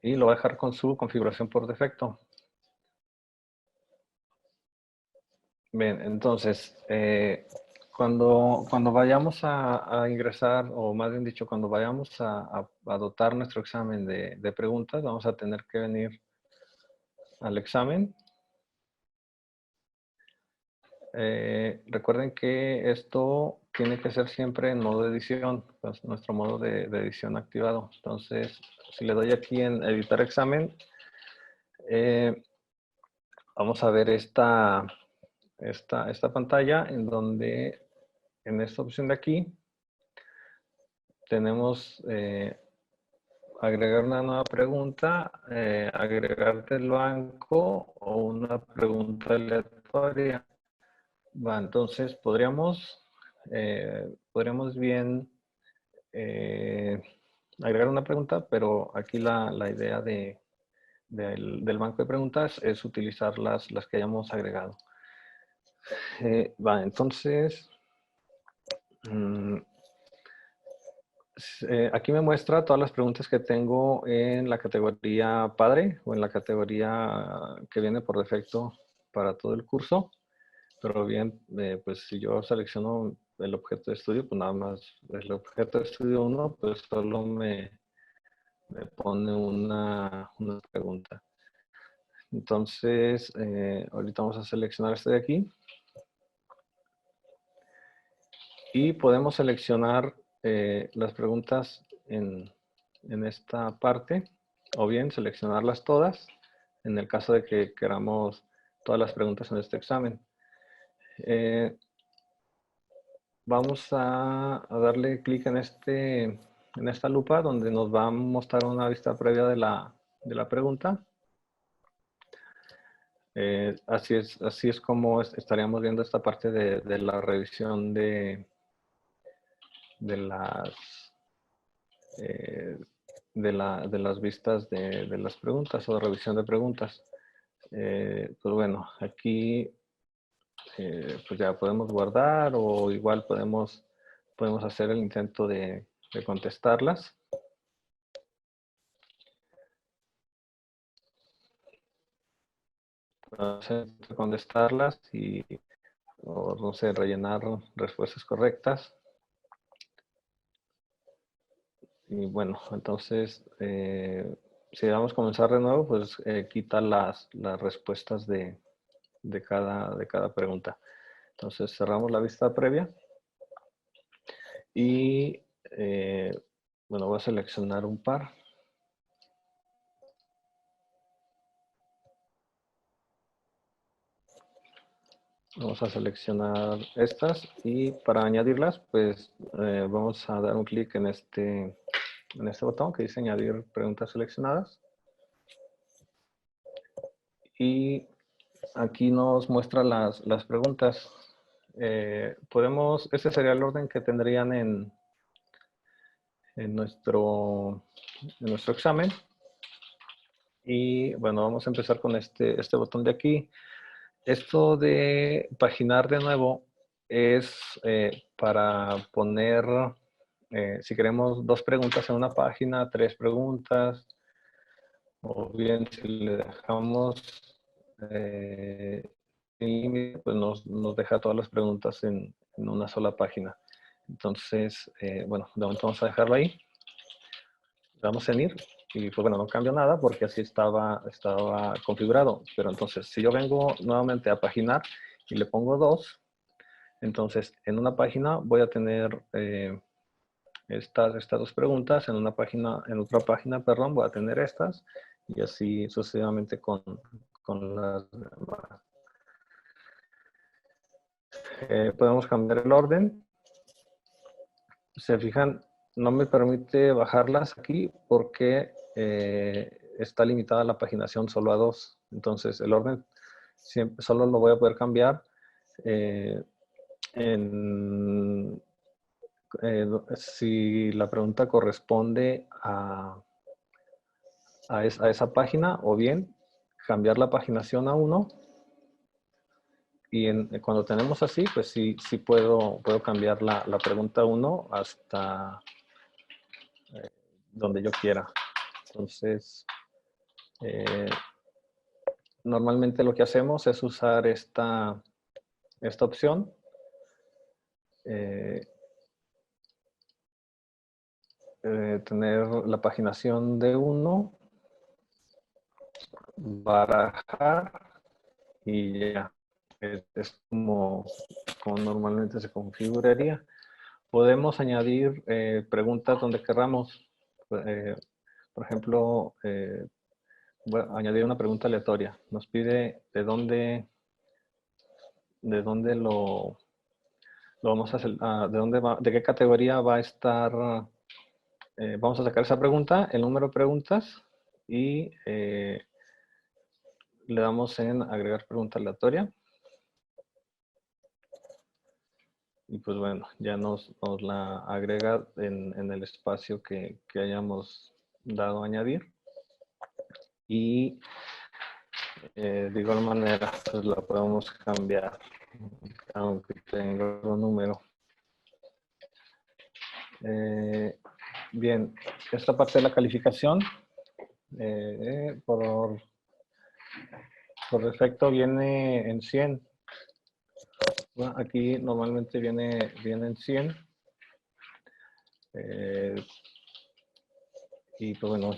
A: Y lo voy a dejar con su configuración por defecto. Bien, entonces, cuando vayamos a ingresar, o más bien dicho, cuando vayamos a dotar nuestro examen de preguntas, vamos a tener que venir al examen. Recuerden que esto tiene que ser siempre en modo de edición, pues nuestro modo de edición activado. Entonces, si le doy aquí en editar examen, vamos a ver esta pantalla en donde en esta opción de aquí tenemos agregar una nueva pregunta, agregar del banco o una pregunta aleatoria. Va, entonces podríamos bien agregar una pregunta, pero aquí la idea del banco de preguntas es utilizar las que hayamos agregado. Va, entonces, aquí me muestra todas las preguntas que tengo en la categoría padre o en la categoría que viene por defecto para todo el curso. Pero bien, pues si yo selecciono el objeto de estudio, pues nada más el objeto de estudio 1, pues solo me pone una pregunta. Entonces, ahorita vamos a seleccionar este de aquí. Y podemos seleccionar las preguntas en esta parte, o bien seleccionarlas todas, en el caso de que queramos todas las preguntas en este examen. Vamos a darle clic en esta lupa donde nos va a mostrar una vista previa de la pregunta. Así es como estaríamos viendo esta parte de la revisión de las de las vistas de las preguntas o de revisión de preguntas. Pues bueno, aquí pues ya podemos guardar o igual podemos hacer el intento de contestarlas. Contestarlas y, o no sé, rellenar respuestas correctas. Y bueno, entonces, si vamos a comenzar de nuevo, pues quita las respuestas de cada pregunta. Entonces cerramos la vista previa y bueno, voy a seleccionar un par. Vamos a seleccionar estas y para añadirlas, pues vamos a dar un clic en este botón que dice añadir preguntas seleccionadas. Y aquí nos muestra las preguntas. Este sería el orden que tendrían en nuestro examen. Y bueno, vamos a empezar con este botón de aquí. Esto de paginar de nuevo es para poner, si queremos 2 preguntas en una página, 3 preguntas, o bien si le dejamos pues nos deja todas las preguntas en una sola página. Entonces, bueno, de momento vamos a dejarlo ahí. Le damos en ir y pues bueno, no cambia nada porque así estaba configurado. Pero entonces, si yo vengo nuevamente a paginar, y le pongo 2, entonces en una página voy a tener estas 2 preguntas, en otra página, perdón, voy a tener estas, y así sucesivamente con las demás. Podemos cambiar el orden. Se fijan, no me permite bajarlas aquí porque está limitada la paginación solo a 2. Entonces el orden siempre, solo lo voy a poder cambiar si la pregunta corresponde a esa página, o bien cambiar la paginación a 1. Y cuando tenemos así, pues sí puedo cambiar la pregunta 1 hasta donde yo quiera. Entonces, normalmente lo que hacemos es usar esta opción. Tener la paginación de 1, barajar y ya. Es como normalmente se configuraría. Podemos añadir preguntas donde queramos. Por ejemplo, bueno, añadir una pregunta aleatoria. Nos pide de dónde lo vamos a hacer, de qué categoría va a estar. Vamos a sacar esa pregunta, el número de preguntas, y le damos en agregar pregunta aleatoria. Y pues bueno, ya nos la agrega en el espacio que hayamos dado a añadir. Y de igual manera, pues la podemos cambiar, aunque tenga otro número. Bien, esta parte de la calificación, por defecto viene en 100. Bueno, aquí normalmente viene en 100. Y pues bueno,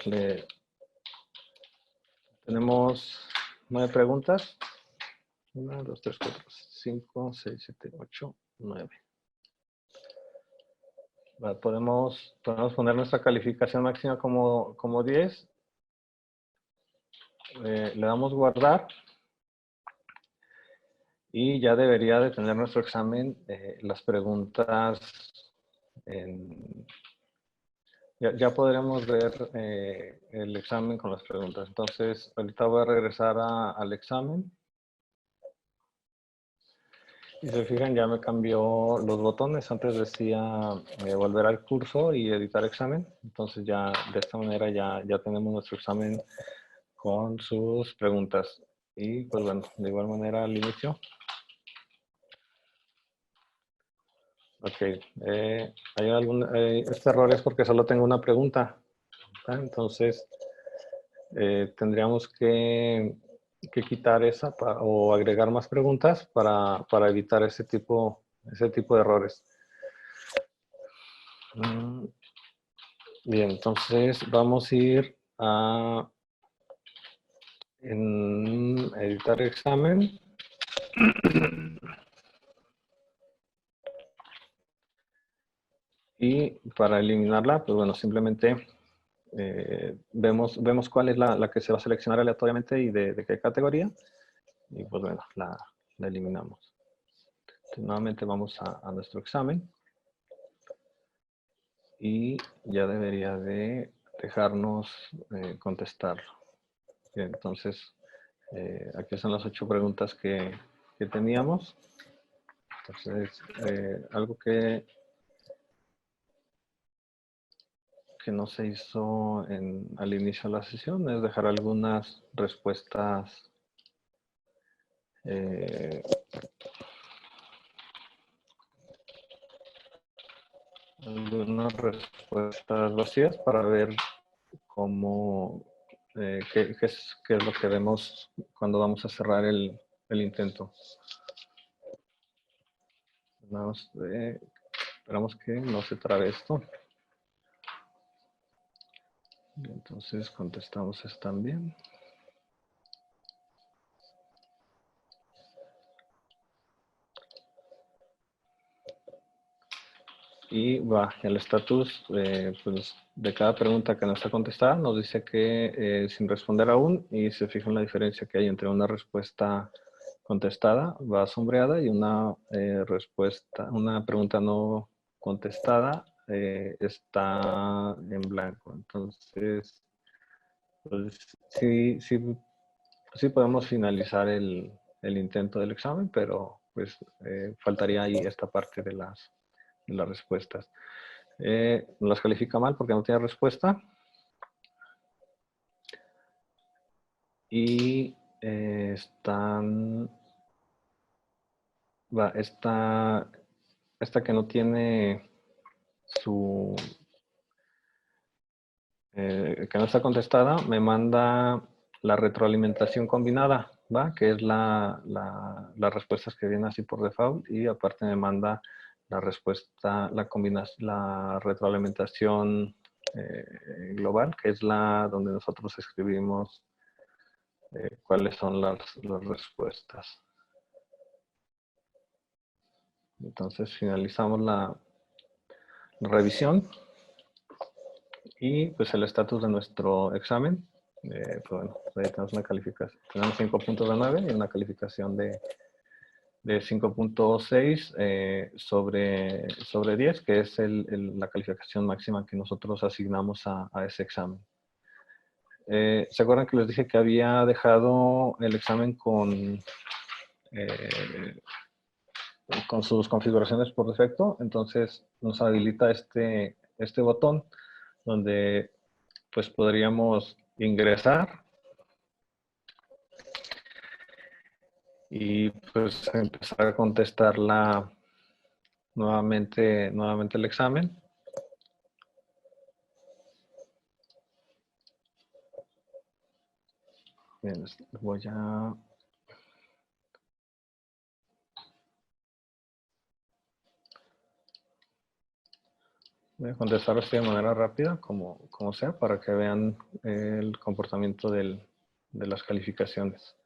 A: tenemos 9 preguntas. 1, 2, 3, 4, 5, 6, 7, 8, 9. Podemos poner nuestra calificación máxima como 10. Le damos guardar. Y ya debería de tener nuestro examen las preguntas. Ya podremos ver el examen con las preguntas. Entonces, ahorita voy a regresar al examen. Y se fijan, ya me cambió los botones. Antes decía volver al curso y editar examen. Entonces ya de esta manera ya tenemos nuestro examen con sus preguntas. Y pues bueno, de igual manera al inicio. Ok. Este error es porque solo tengo una pregunta. Entonces, tendríamos que quitar esa o agregar más preguntas para evitar ese tipo de errores. Bien, entonces vamos a ir en editar examen. Y para eliminarla, pues bueno, simplemente vemos cuál es la que se va a seleccionar aleatoriamente y de qué categoría. Y pues bueno, la eliminamos. Entonces, nuevamente vamos a nuestro examen. Y ya debería de dejarnos contestarlo. Bien, entonces, aquí son las 8 preguntas que teníamos. Entonces, algo que no se hizo al inicio de la sesión es dejar algunas respuestas vacías para ver cómo, qué es lo que vemos cuando vamos a cerrar el intento. Esperamos que no se trabe esto. Entonces contestamos esta también. Y va, el estatus pues, de cada pregunta que no está contestada nos dice que sin responder aún, y se fija en la diferencia que hay entre una respuesta contestada, va sombreada, y una una pregunta no contestada está en blanco. Entonces, pues, sí podemos finalizar el intento del examen, pero pues faltaría ahí esta parte de las respuestas. Las califica mal porque no tiene respuesta. Y esta que no tiene que no está contestada, me manda la retroalimentación combinada, ¿va? Que es las respuestas que vienen así por default, y aparte me manda la respuesta, la retroalimentación global, que es la donde nosotros escribimos cuáles son las respuestas. Entonces finalizamos la revisión y pues el estatus de nuestro examen. Pues bueno, ahí tenemos una calificación, tenemos 5 puntos de 9 y una calificación de 5.6 sobre 10, que es la calificación máxima que nosotros asignamos a ese examen. ¿Se acuerdan que les dije que había dejado el examen con sus configuraciones por defecto? Entonces nos habilita este botón donde pues podríamos ingresar y pues empezar a contestar nuevamente el examen. Bien, voy a contestar así de manera rápida, como sea, para que vean el comportamiento de las calificaciones.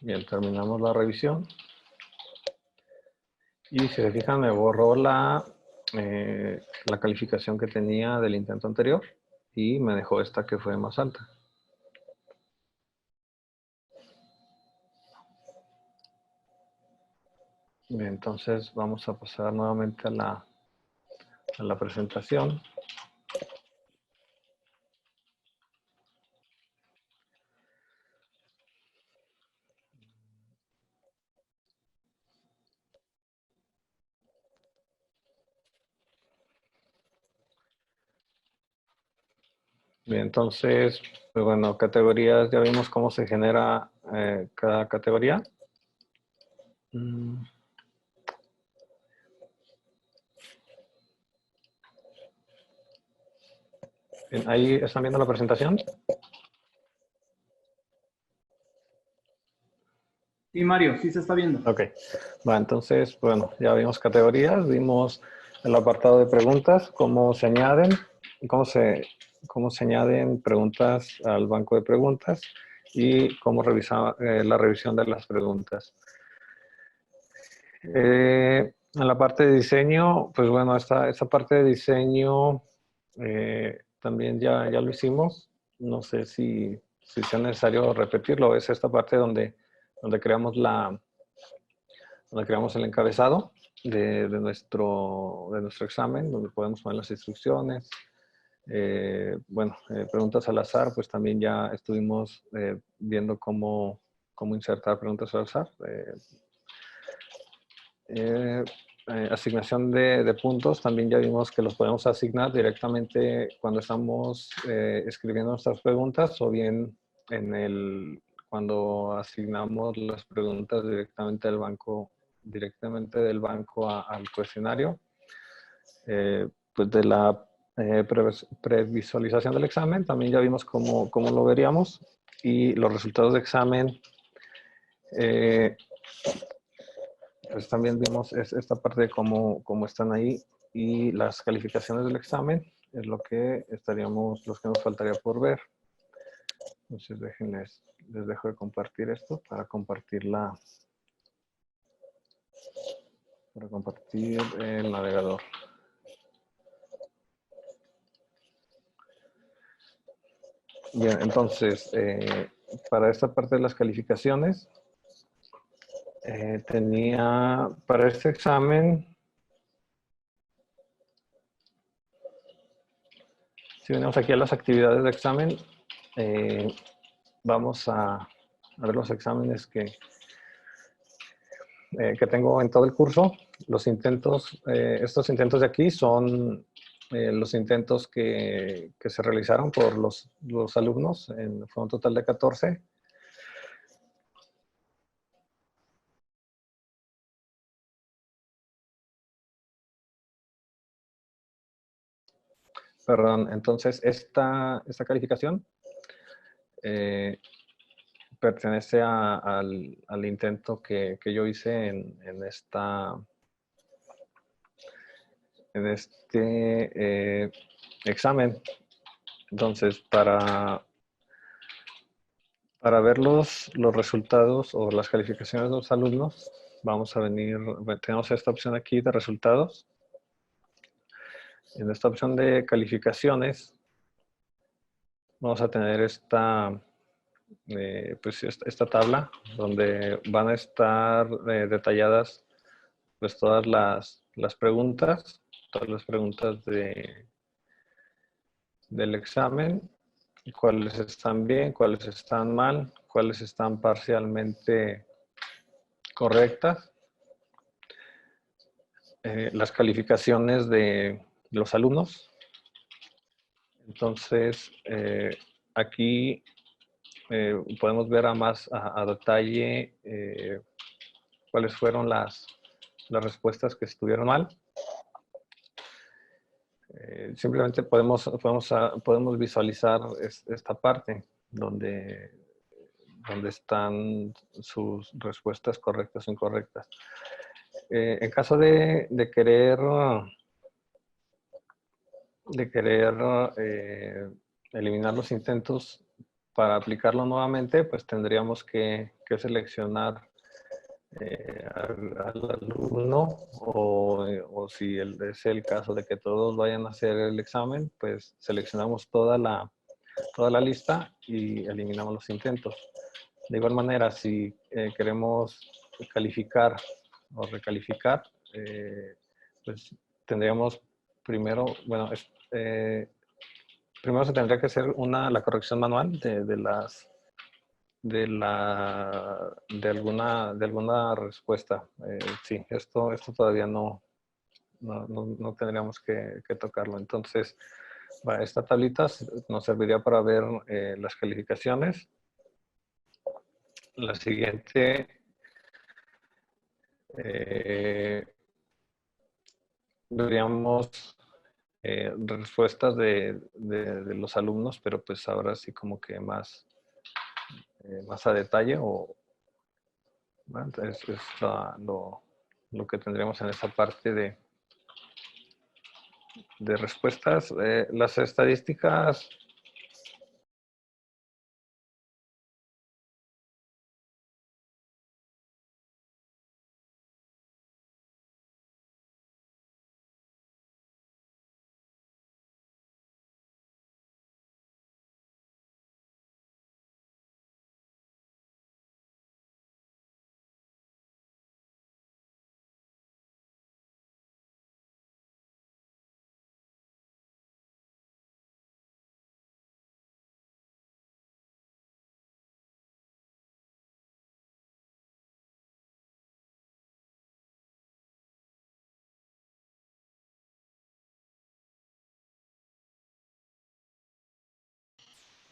A: Bien, terminamos la revisión. Y si se fijan, me borró la calificación que tenía del intento anterior y me dejó esta que fue más alta. Bien, entonces vamos a pasar nuevamente a la presentación. Bien, entonces, pues bueno, categorías, ya vimos cómo se genera cada categoría. Bien, ¿ahí están viendo la presentación?
B: Sí, Mario, sí se está viendo.
A: Ok, va, entonces, bueno, ya vimos categorías, vimos el apartado de preguntas, cómo se añaden, cómo se añaden preguntas al banco de preguntas y cómo revisar la revisión de las preguntas. En la parte de diseño, pues bueno, esta parte de diseño también ya lo hicimos. No sé si sea necesario repetirlo. Es esta parte donde creamos el encabezado de nuestro examen, donde podemos poner las instrucciones. Preguntas al azar, pues también ya estuvimos viendo cómo insertar preguntas al azar. Asignación de puntos, también ya vimos que los podemos asignar directamente cuando estamos escribiendo nuestras preguntas, o bien cuando asignamos las preguntas directamente del banco al cuestionario, pues de la previsualización del examen, también ya vimos cómo lo veríamos, y los resultados de examen, pues también vimos esta parte de cómo están ahí, y las calificaciones del examen es lo que nos faltaría por ver. Entonces les dejo de compartir esto para compartir el navegador. Bien, entonces, para esta parte de las calificaciones, tenía para este examen, si venimos aquí a las actividades de examen, vamos a ver los exámenes que tengo en todo el curso. Los intentos, estos intentos de aquí son los intentos que se realizaron por los alumnos. Fue un total de 14. Perdón, entonces esta calificación pertenece al intento que yo hice en este examen. Entonces, para ver los resultados o las calificaciones de los alumnos, tenemos esta opción aquí de resultados. En esta opción de calificaciones, vamos a tener esta tabla donde van a estar detalladas pues todas las preguntas del examen, cuáles están bien, cuáles están mal, cuáles están parcialmente correctas, las calificaciones de los alumnos. Entonces, aquí podemos ver a detalle cuáles fueron las respuestas que estuvieron mal. Simplemente podemos visualizar esta parte donde están sus respuestas correctas o incorrectas. En caso de querer eliminar los intentos para aplicarlo nuevamente, pues tendríamos que seleccionar al alumno, o si es el caso de que todos vayan a hacer el examen, pues seleccionamos toda la lista y eliminamos los intentos. De igual manera, si queremos calificar o recalificar, pues tendríamos primero, primero se tendría que hacer la corrección manual de alguna respuesta. Sí, esto todavía no tendríamos que tocarlo. Entonces, esta tablita nos serviría para ver las calificaciones. La siguiente veríamos respuestas de los alumnos, pero pues ahora sí como que más a detalle, bueno, es lo que tendríamos en esa parte de respuestas. Las estadísticas,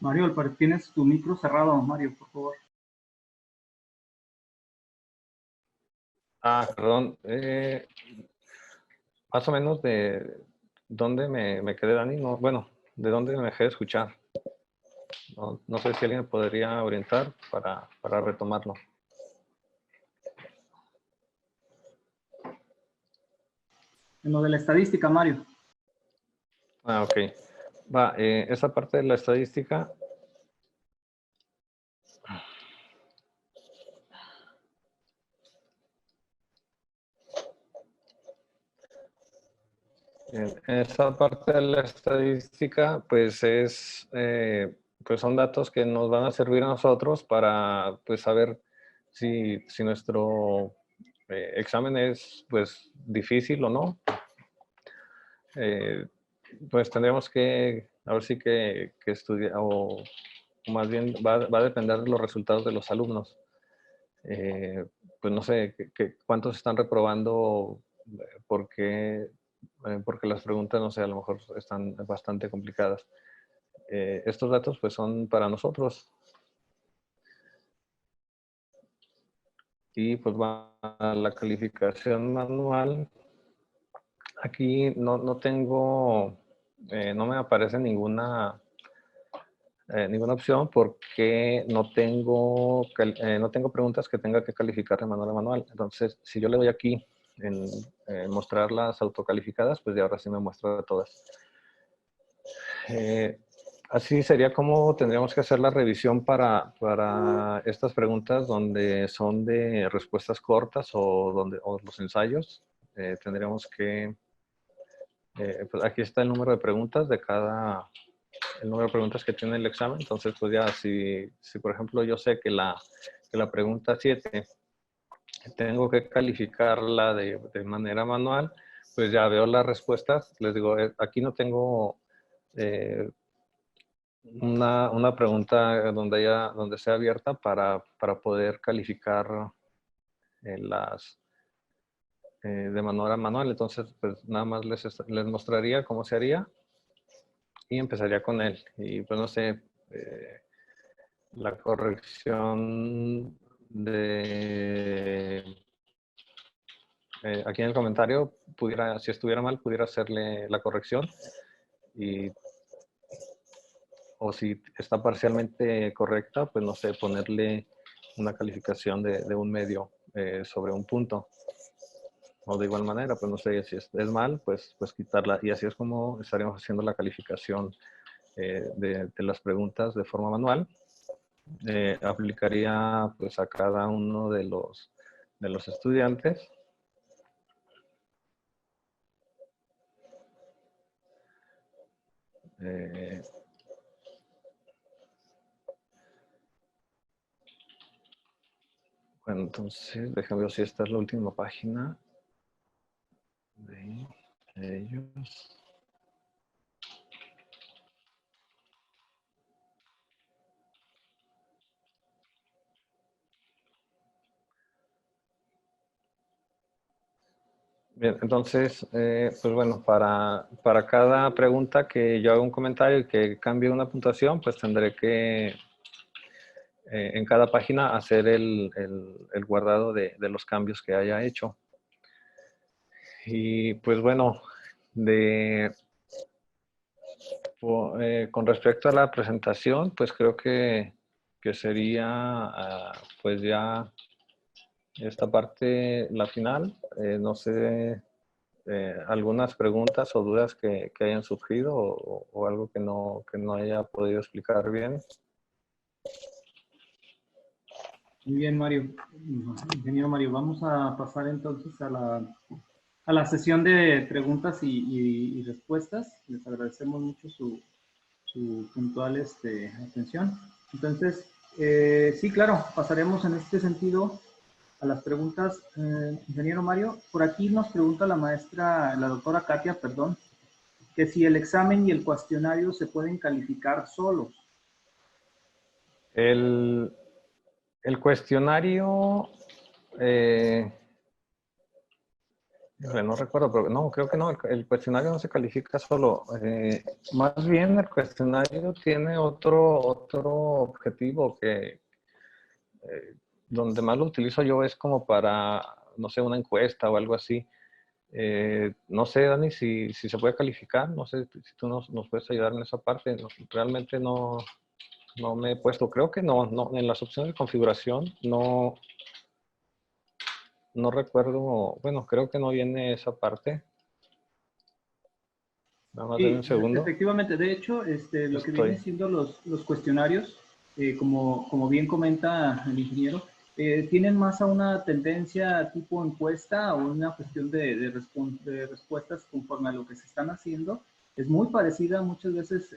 B: Mario, tienes tu micro cerrado, Mario, por favor.
A: Perdón. Más o menos de dónde me quedé, Dani. No, bueno, de dónde me dejé de escuchar. No sé si alguien me podría orientar para retomarlo.
B: En lo de la estadística, Mario.
A: Ok. Esa parte de la estadística. Esa parte de la estadística, pues pues son datos que nos van a servir a nosotros para, pues, saber si nuestro examen es, pues, difícil o no. Pues tendríamos que, ahora sí que estudiar, o más bien va a depender de los resultados de los alumnos. Pues no sé, ¿cuántos están reprobando? Porque las preguntas, no sé, a lo mejor están bastante complicadas. Estos datos pues son para nosotros. Y pues va a la calificación manual. Aquí no tengo, no me aparece ninguna opción porque no tengo preguntas que tenga que calificar de manual a manual. Entonces, si yo le doy aquí en mostrar las autocalificadas, pues de ahora sí me muestra todas. Así sería como tendríamos que hacer la revisión para estas preguntas donde son de respuestas cortas o los ensayos. Tendríamos que, pues aquí está el número de preguntas de el número de preguntas que tiene el examen. Entonces, pues ya si por ejemplo yo sé que la pregunta 7 tengo que calificarla de manera manual, pues ya veo las respuestas. Les digo, aquí no tengo una pregunta donde sea abierta para poder calificar de manera manual. Entonces, pues nada más les mostraría cómo se haría y empezaría con él. Y pues no sé, la corrección aquí en el comentario, si estuviera mal, pudiera hacerle la corrección. O si está parcialmente correcta, pues no sé, ponerle una calificación de un medio sobre un punto. O de igual manera, pues no sé, si es mal, pues quitarla. Y así es como estaríamos haciendo la calificación de las preguntas de forma manual. Aplicaría pues a cada uno de los estudiantes. Bueno, entonces, déjame ver si esta es la última página de ellos. Bien, entonces, pues bueno, para cada pregunta que yo haga un comentario y que cambie una puntuación, pues tendré que en cada página hacer el guardado de los cambios que haya hecho. Y pues bueno, con respecto a la presentación, pues creo que sería pues ya esta parte, la final. No sé, algunas preguntas o dudas que hayan surgido o algo que no haya podido explicar bien.
B: Muy bien, Mario. Ingeniero Mario, vamos a pasar entonces a la sesión de preguntas y respuestas. Les agradecemos mucho su puntual atención. Entonces, sí, claro, pasaremos en este sentido a las preguntas. Ingeniero Mario, por aquí nos pregunta la maestra, la doctora Katia, perdón, que si el examen y el cuestionario se pueden calificar solos.
A: El cuestionario, no recuerdo, pero no, creo que no, el cuestionario no se califica solo. Más bien el cuestionario tiene otro objetivo que donde más lo utilizo yo es como para no sé, una encuesta o algo así. No sé, Dani, si se puede calificar, no sé si tú nos puedes ayudar en esa parte. Realmente no me he puesto, creo que no, en las opciones de configuración no recuerdo, bueno, creo que no viene esa parte. Nada más de un
B: Sí,
A: segundo.
B: efectivamente. De hecho, lo que vienen siendo los cuestionarios, como bien comenta el ingeniero, tienen más a una tendencia tipo encuesta o una cuestión de respuestas conforme a lo que se están haciendo. Es muy parecida, muchas veces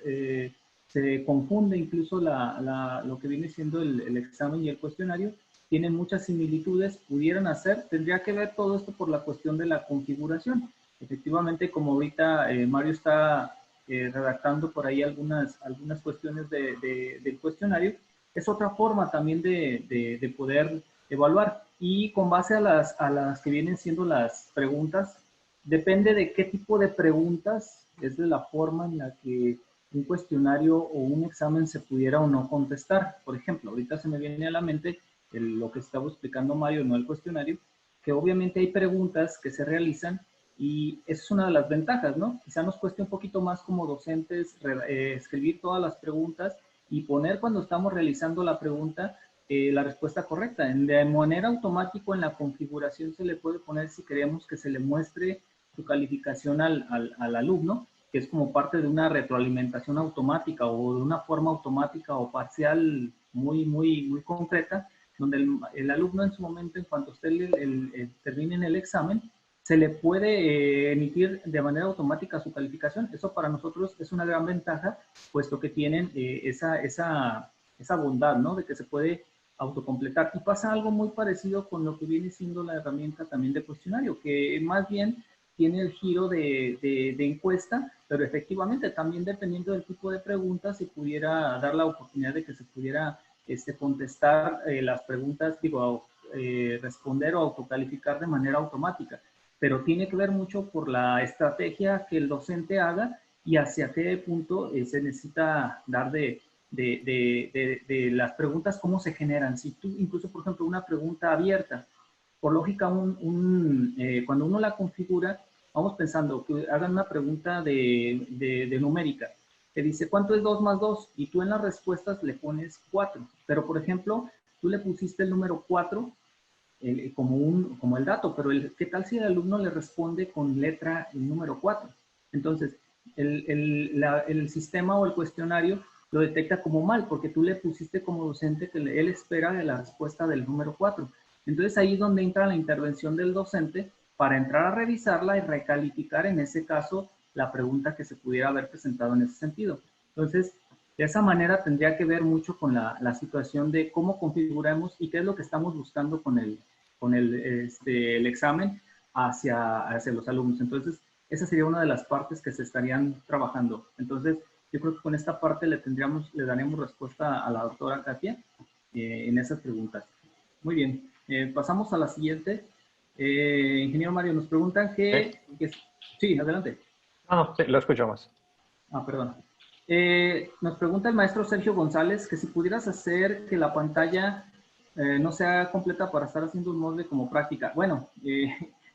B: se confunde incluso lo que viene siendo el examen y el cuestionario. Tienen muchas similitudes, pudieran hacer, tendría que ver todo esto por la cuestión de la configuración. Efectivamente, como ahorita Mario está redactando por ahí algunas cuestiones del cuestionario, es otra forma también de poder evaluar. Y con base a las que vienen siendo las preguntas, depende de qué tipo de preguntas, es de la forma en la que un cuestionario o un examen se pudiera o no contestar. Por ejemplo, ahorita se me viene a la mente lo que estaba explicando Mario, no el cuestionario, que obviamente hay preguntas que se realizan y esa es una de las ventajas, ¿no? Quizá nos cueste un poquito más como docentes escribir todas las preguntas y poner cuando estamos realizando la pregunta la respuesta correcta. De manera automática en la configuración se le puede poner si queremos que se le muestre su calificación al alumno, que es como parte de una retroalimentación automática o de una forma automática o parcial muy concreta, donde el alumno en su momento, en cuanto usted termine en el examen, se le puede emitir de manera automática su calificación. Eso para nosotros es una gran ventaja, puesto que tienen esa bondad, ¿no? De que se puede autocompletar. Y pasa algo muy parecido con lo que viene siendo la herramienta también de cuestionario, que más bien tiene el giro de encuesta, pero efectivamente también dependiendo del tipo de preguntas, se pudiera dar la oportunidad de que se pudiera contestar las preguntas, digo, responder o autocalificar de manera automática, pero tiene que ver mucho por la estrategia que el docente haga y hacia qué punto se necesita dar de las preguntas, cómo se generan. Si tú, incluso, por ejemplo, una pregunta abierta, por lógica, cuando uno la configura, vamos pensando que hagan una pregunta de numérica, que dice, ¿cuánto es 2 más 2? Y tú en las respuestas le pones 4. Pero, por ejemplo, tú le pusiste el número 4 como el dato, pero ¿qué tal si el alumno le responde con letra el número 4? Entonces, el sistema o el cuestionario lo detecta como mal, porque tú le pusiste como docente que él espera de la respuesta del número 4. Entonces, ahí es donde entra la intervención del docente para entrar a revisarla y recalificar, en ese caso, la pregunta que se pudiera haber presentado en ese sentido. Entonces, de esa manera tendría que ver mucho con la situación de cómo configuramos y qué es lo que estamos buscando con el examen hacia los alumnos. Entonces, esa sería una de las partes que se estarían trabajando. Entonces, yo creo que con esta parte le daremos respuesta a la doctora Katia en esas preguntas. Muy bien, pasamos a la siguiente. Ingeniero Mario, nos preguntan sí, adelante.
A: No, sí, lo escucho más.
B: Perdón. Nos pregunta el maestro Sergio González que si pudieras hacer que la pantalla no sea completa para estar haciendo un molde como práctica. Bueno,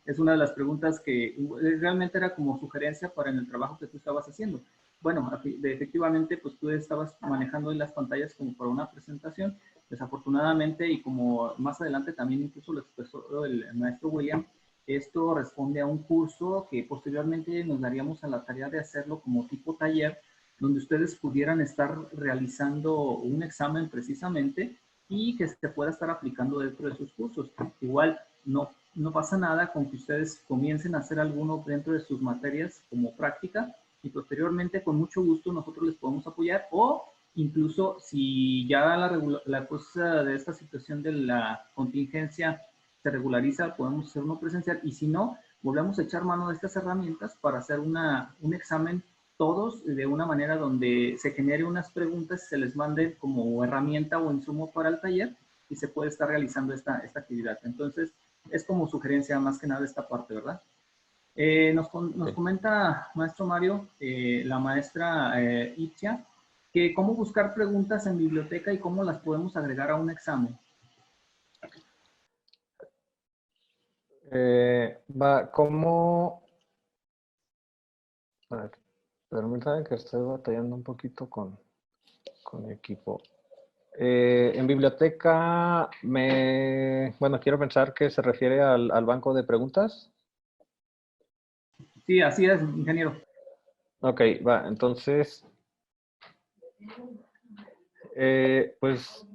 B: es una de las preguntas que realmente era como sugerencia para en el trabajo que tú estabas haciendo. Bueno, efectivamente, pues tú estabas manejando en las pantallas como para una presentación. Desafortunadamente, y como más adelante también incluso lo expresó el maestro William, esto responde a un curso que posteriormente nos daríamos a la tarea de hacerlo como tipo taller, donde ustedes pudieran estar realizando un examen precisamente y que se pueda estar aplicando dentro de sus cursos. Igual no pasa nada con que ustedes comiencen a hacer alguno dentro de sus materias como práctica y posteriormente con mucho gusto nosotros les podemos apoyar, o incluso si ya la cosa de esta situación de la contingencia se regulariza, podemos hacer uno presencial, y si no, volvemos a echar mano de estas herramientas para hacer un examen todos de una manera donde se genere unas preguntas, se les mande como herramienta o insumo para el taller y se puede estar realizando esta actividad. Entonces, es como sugerencia más que nada esta parte, ¿verdad? Nos comenta, maestro Mario, la maestra Itzia, que cómo buscar preguntas en biblioteca y cómo las podemos agregar a un examen.
A: ¿Cómo? A ver, permítame que estoy batallando un poquito con mi equipo. En biblioteca, bueno, quiero pensar que se refiere al banco de preguntas.
B: Sí, así es, ingeniero.
A: Ok, va, entonces, pues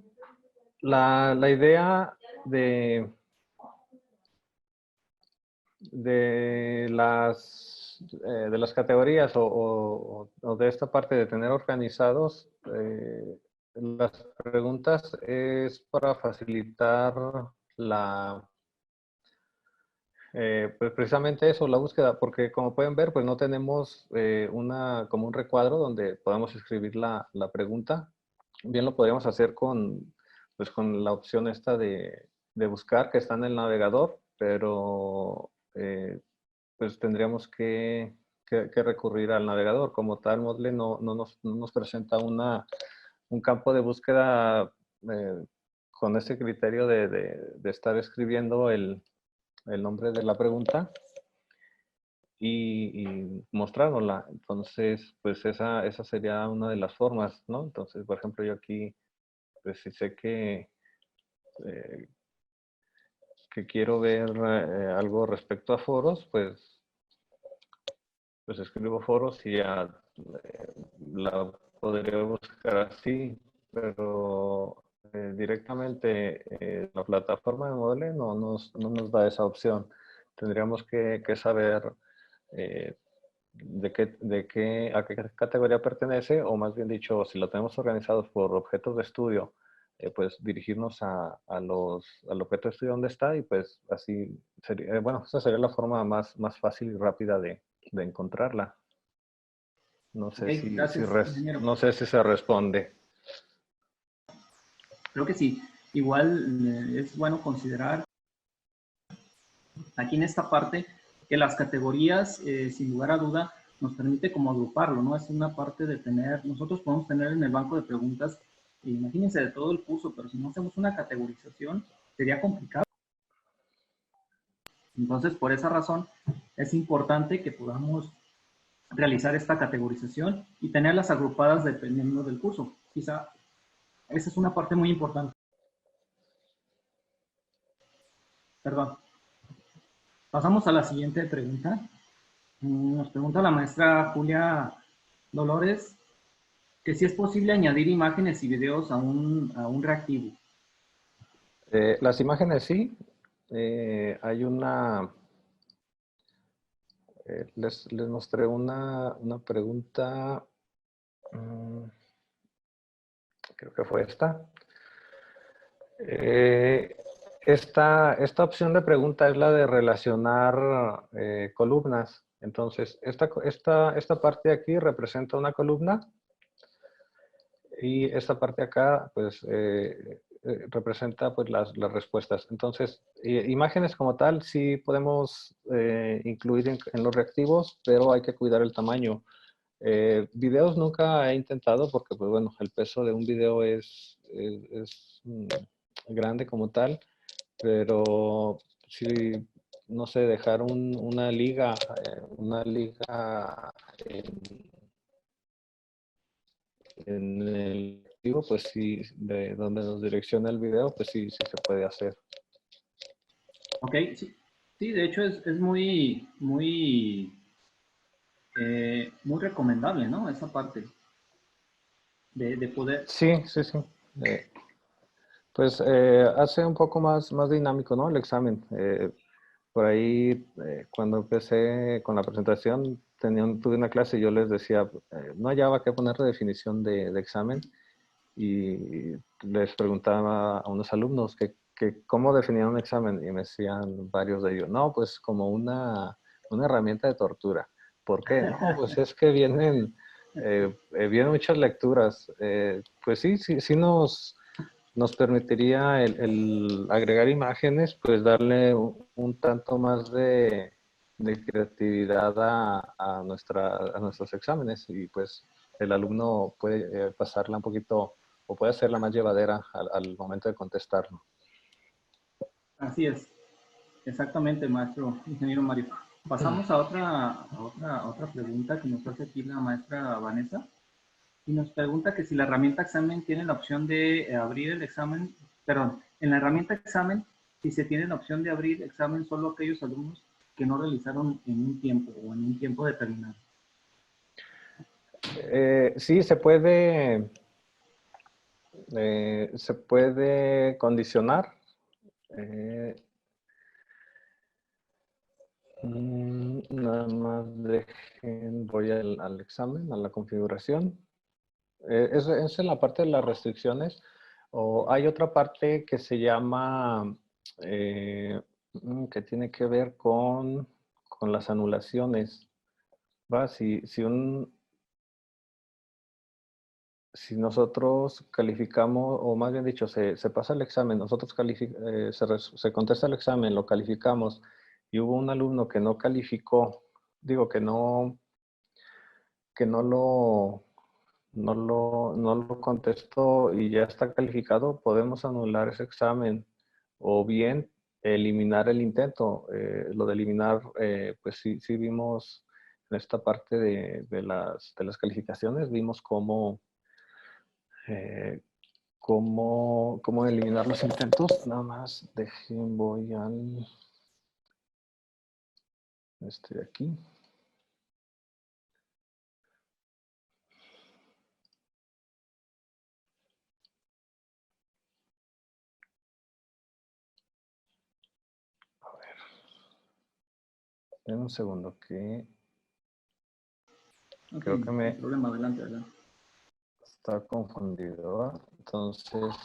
A: la idea de, de las categorías o de esta parte de tener organizados las preguntas es para facilitar la, pues precisamente eso, la búsqueda, porque como pueden ver, pues no tenemos como un recuadro donde podamos escribir la pregunta. Bien lo podríamos hacer pues con la opción esta de buscar que está en el navegador, pero pues tendríamos que recurrir al navegador. Como tal, Moodle no nos presenta un campo de búsqueda con ese criterio de estar escribiendo el nombre de la pregunta y mostrárnosla. Entonces, pues esa sería una de las formas, ¿no? Entonces, por ejemplo, yo aquí, pues si sé eh, que quiero ver algo respecto a foros, pues escribo foros y ya la podría buscar así, pero directamente la plataforma de Moodle no nos da esa opción. Tendríamos que saber eh, a qué categoría pertenece, o más bien dicho, si lo tenemos organizados por objetos de estudio, pues dirigirnos al objeto de estudio donde está y pues así sería, bueno, esa sería la forma más fácil y rápida de encontrarla. No
B: Ok,
A: sé
B: gracias, ingeniero.
A: no sé si se responde.
B: Creo que sí. Igual es bueno considerar aquí en esta parte que las categorías, sin lugar a duda, nos permite como agruparlo, ¿no? Es una parte de tener, nosotros podemos tener en el banco de preguntas, imagínense de todo el curso, pero si no hacemos una categorización, sería complicado. Entonces, por esa razón, es importante que podamos realizar esta categorización y tenerlas agrupadas dependiendo del curso. Quizá esa es una parte muy importante. Perdón. Pasamos a la siguiente pregunta. Nos pregunta la maestra Julia Dolores que si es posible añadir imágenes y videos a un reactivo.
A: Las imágenes sí. Hay les mostré una pregunta, mm, creo que fue esta. Eh, esta opción de pregunta es la de relacionar columnas. Entonces, esta parte de aquí representa una columna y esta parte de acá, pues, representa pues, las respuestas. Entonces, imágenes como tal sí podemos incluir en los reactivos, pero hay que cuidar el tamaño. Videos nunca he intentado porque, pues bueno, el peso de un video es grande como tal, pero si, no sé, dejar una liga en el archivo, pues sí, de donde nos direcciona el video, pues sí, sí se puede hacer.
B: Ok, sí, sí de hecho es muy recomendable, ¿no? Esa parte de poder.
A: Sí, sí, sí. Eh, pues hace un poco más dinámico, ¿no? El examen. Por ahí, cuando empecé con la presentación, tuve una clase y yo les decía, no hallaba qué poner de definición de examen y les preguntaba a unos alumnos que cómo definían un examen y me decían varios de ellos, no, pues como una herramienta de tortura. ¿Por qué? No, pues es que vienen muchas lecturas. Pues sí, sí, sí nos permitiría el agregar imágenes, pues darle un tanto más de creatividad a nuestros exámenes y pues el alumno puede pasarla un poquito o puede hacerla más llevadera al momento de contestarlo.
B: Así es. Exactamente, maestro, ingeniero Mario. Pasamos a otra pregunta que nos hace aquí la maestra Vanessa. Y nos pregunta que si la herramienta examen tiene la opción de abrir el examen, perdón, en la herramienta examen, si se tiene la opción de abrir examen solo aquellos alumnos que no realizaron en un tiempo o en un tiempo determinado.
A: Sí, se puede condicionar. Nada más voy al examen, a la configuración. Es en la parte de las restricciones. O hay otra parte que se llama, que tiene que ver con las anulaciones. ¿Va? Si nosotros calificamos, o más bien dicho, se pasa el examen, nosotros se contesta el examen, lo calificamos, y hubo un alumno que no calificó, digo que no lo contestó y ya está calificado, podemos anular ese examen o bien eliminar el intento. Lo de eliminar, pues sí vimos en esta parte de las calificaciones, vimos eh, cómo eliminar los intentos. Nada más voy al de aquí. A ver, en un segundo que
B: Ok,
A: creo que
B: no hay
A: me
B: problema, adelante, adelante.
A: está confundido, ¿verdad? Entonces,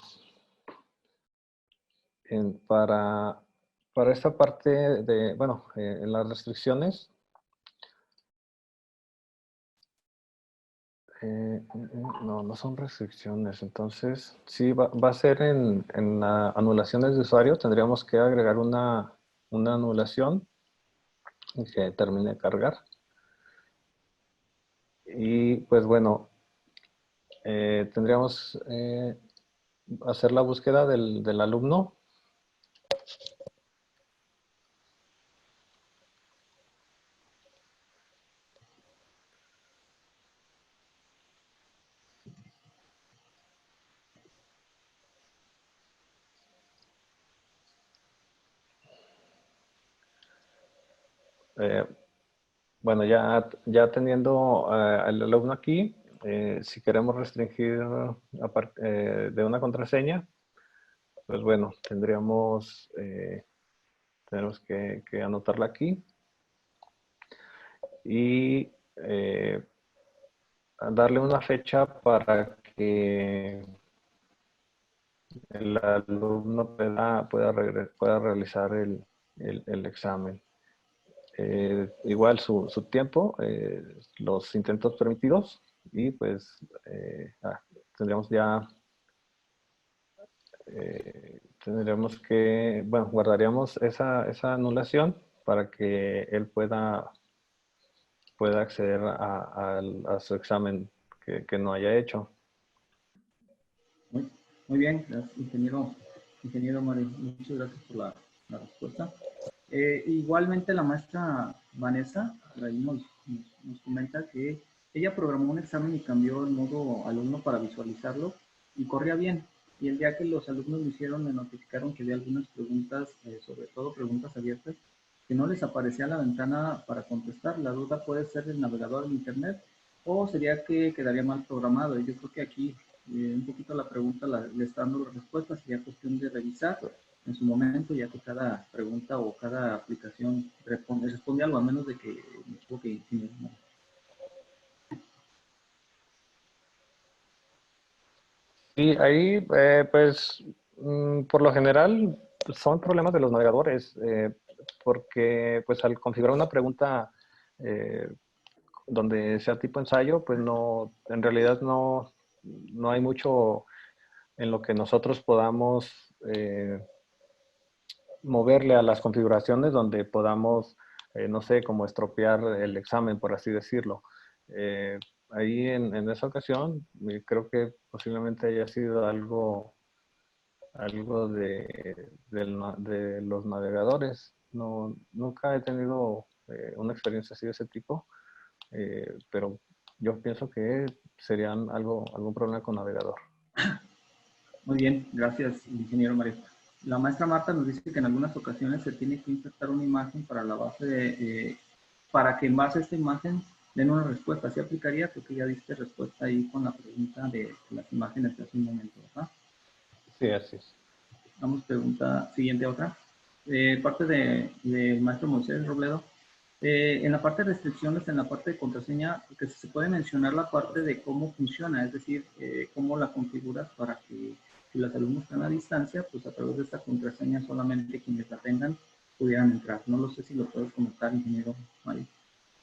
A: para esta parte de, bueno, en las restricciones, no son restricciones. Entonces, sí, va a ser en anulaciones de usuario, tendríamos que agregar una anulación que termine de cargar. Y pues bueno, tendríamos hacer la búsqueda del alumno. Eh, bueno, ya teniendo al alumno aquí, si queremos restringir de una contraseña, pues bueno, tenemos que anotarla aquí y darle una fecha para que el alumno pueda realizar el examen. Igual su tiempo, los intentos permitidos y pues tendríamos tendremos que, bueno, guardaríamos esa anulación para que él pueda acceder a su examen que no haya hecho.
B: Muy bien, gracias, ingeniero Mario, muchas gracias por la respuesta. Igualmente la maestra Vanessa por ahí nos comenta que ella programó un examen y cambió el modo alumno para visualizarlo y corría bien. Y el día que los alumnos lo hicieron, me notificaron que había algunas preguntas, sobre todo preguntas abiertas, que no les aparecía la ventana para contestar. La duda puede ser el navegador de internet o sería que quedaría mal programado. Y yo creo que aquí un poquito la pregunta le está dando la respuesta, sería cuestión de revisar en su momento, ya que cada pregunta o cada aplicación responde algo, a menos de que me equivoque. ¿No?
A: Y ahí, pues, por lo general son problemas de los navegadores, porque pues al configurar una pregunta eh, donde sea tipo ensayo, pues no, en realidad no hay mucho en lo que nosotros podamos moverle a las configuraciones donde podamos, no sé, como estropear el examen, por así decirlo. Ahí en esa ocasión, creo que posiblemente haya sido algo de los navegadores. nunca he tenido una experiencia así de ese tipo, pero yo pienso que serían algún problema con navegador.
B: Muy bien, gracias, ingeniero Mario. La maestra Marta nos dice que en algunas ocasiones se tiene que insertar una imagen para la base para que en base a esta imagen den una respuesta. ¿Sí aplicaría? Creo que ya diste respuesta ahí con la pregunta de las imágenes de hace un momento, ¿verdad?
A: Sí, así es.
B: Vamos, pregunta siguiente, otra. Parte del maestro Moisés Robledo. En la parte de restricciones, en la parte de contraseña, que se puede mencionar la parte de cómo funciona, es decir, cómo la configuras para que si los alumnos están a distancia, pues a través de esta contraseña solamente quienes la tengan pudieran entrar. No lo sé si lo puedes comentar, ingeniero Mario.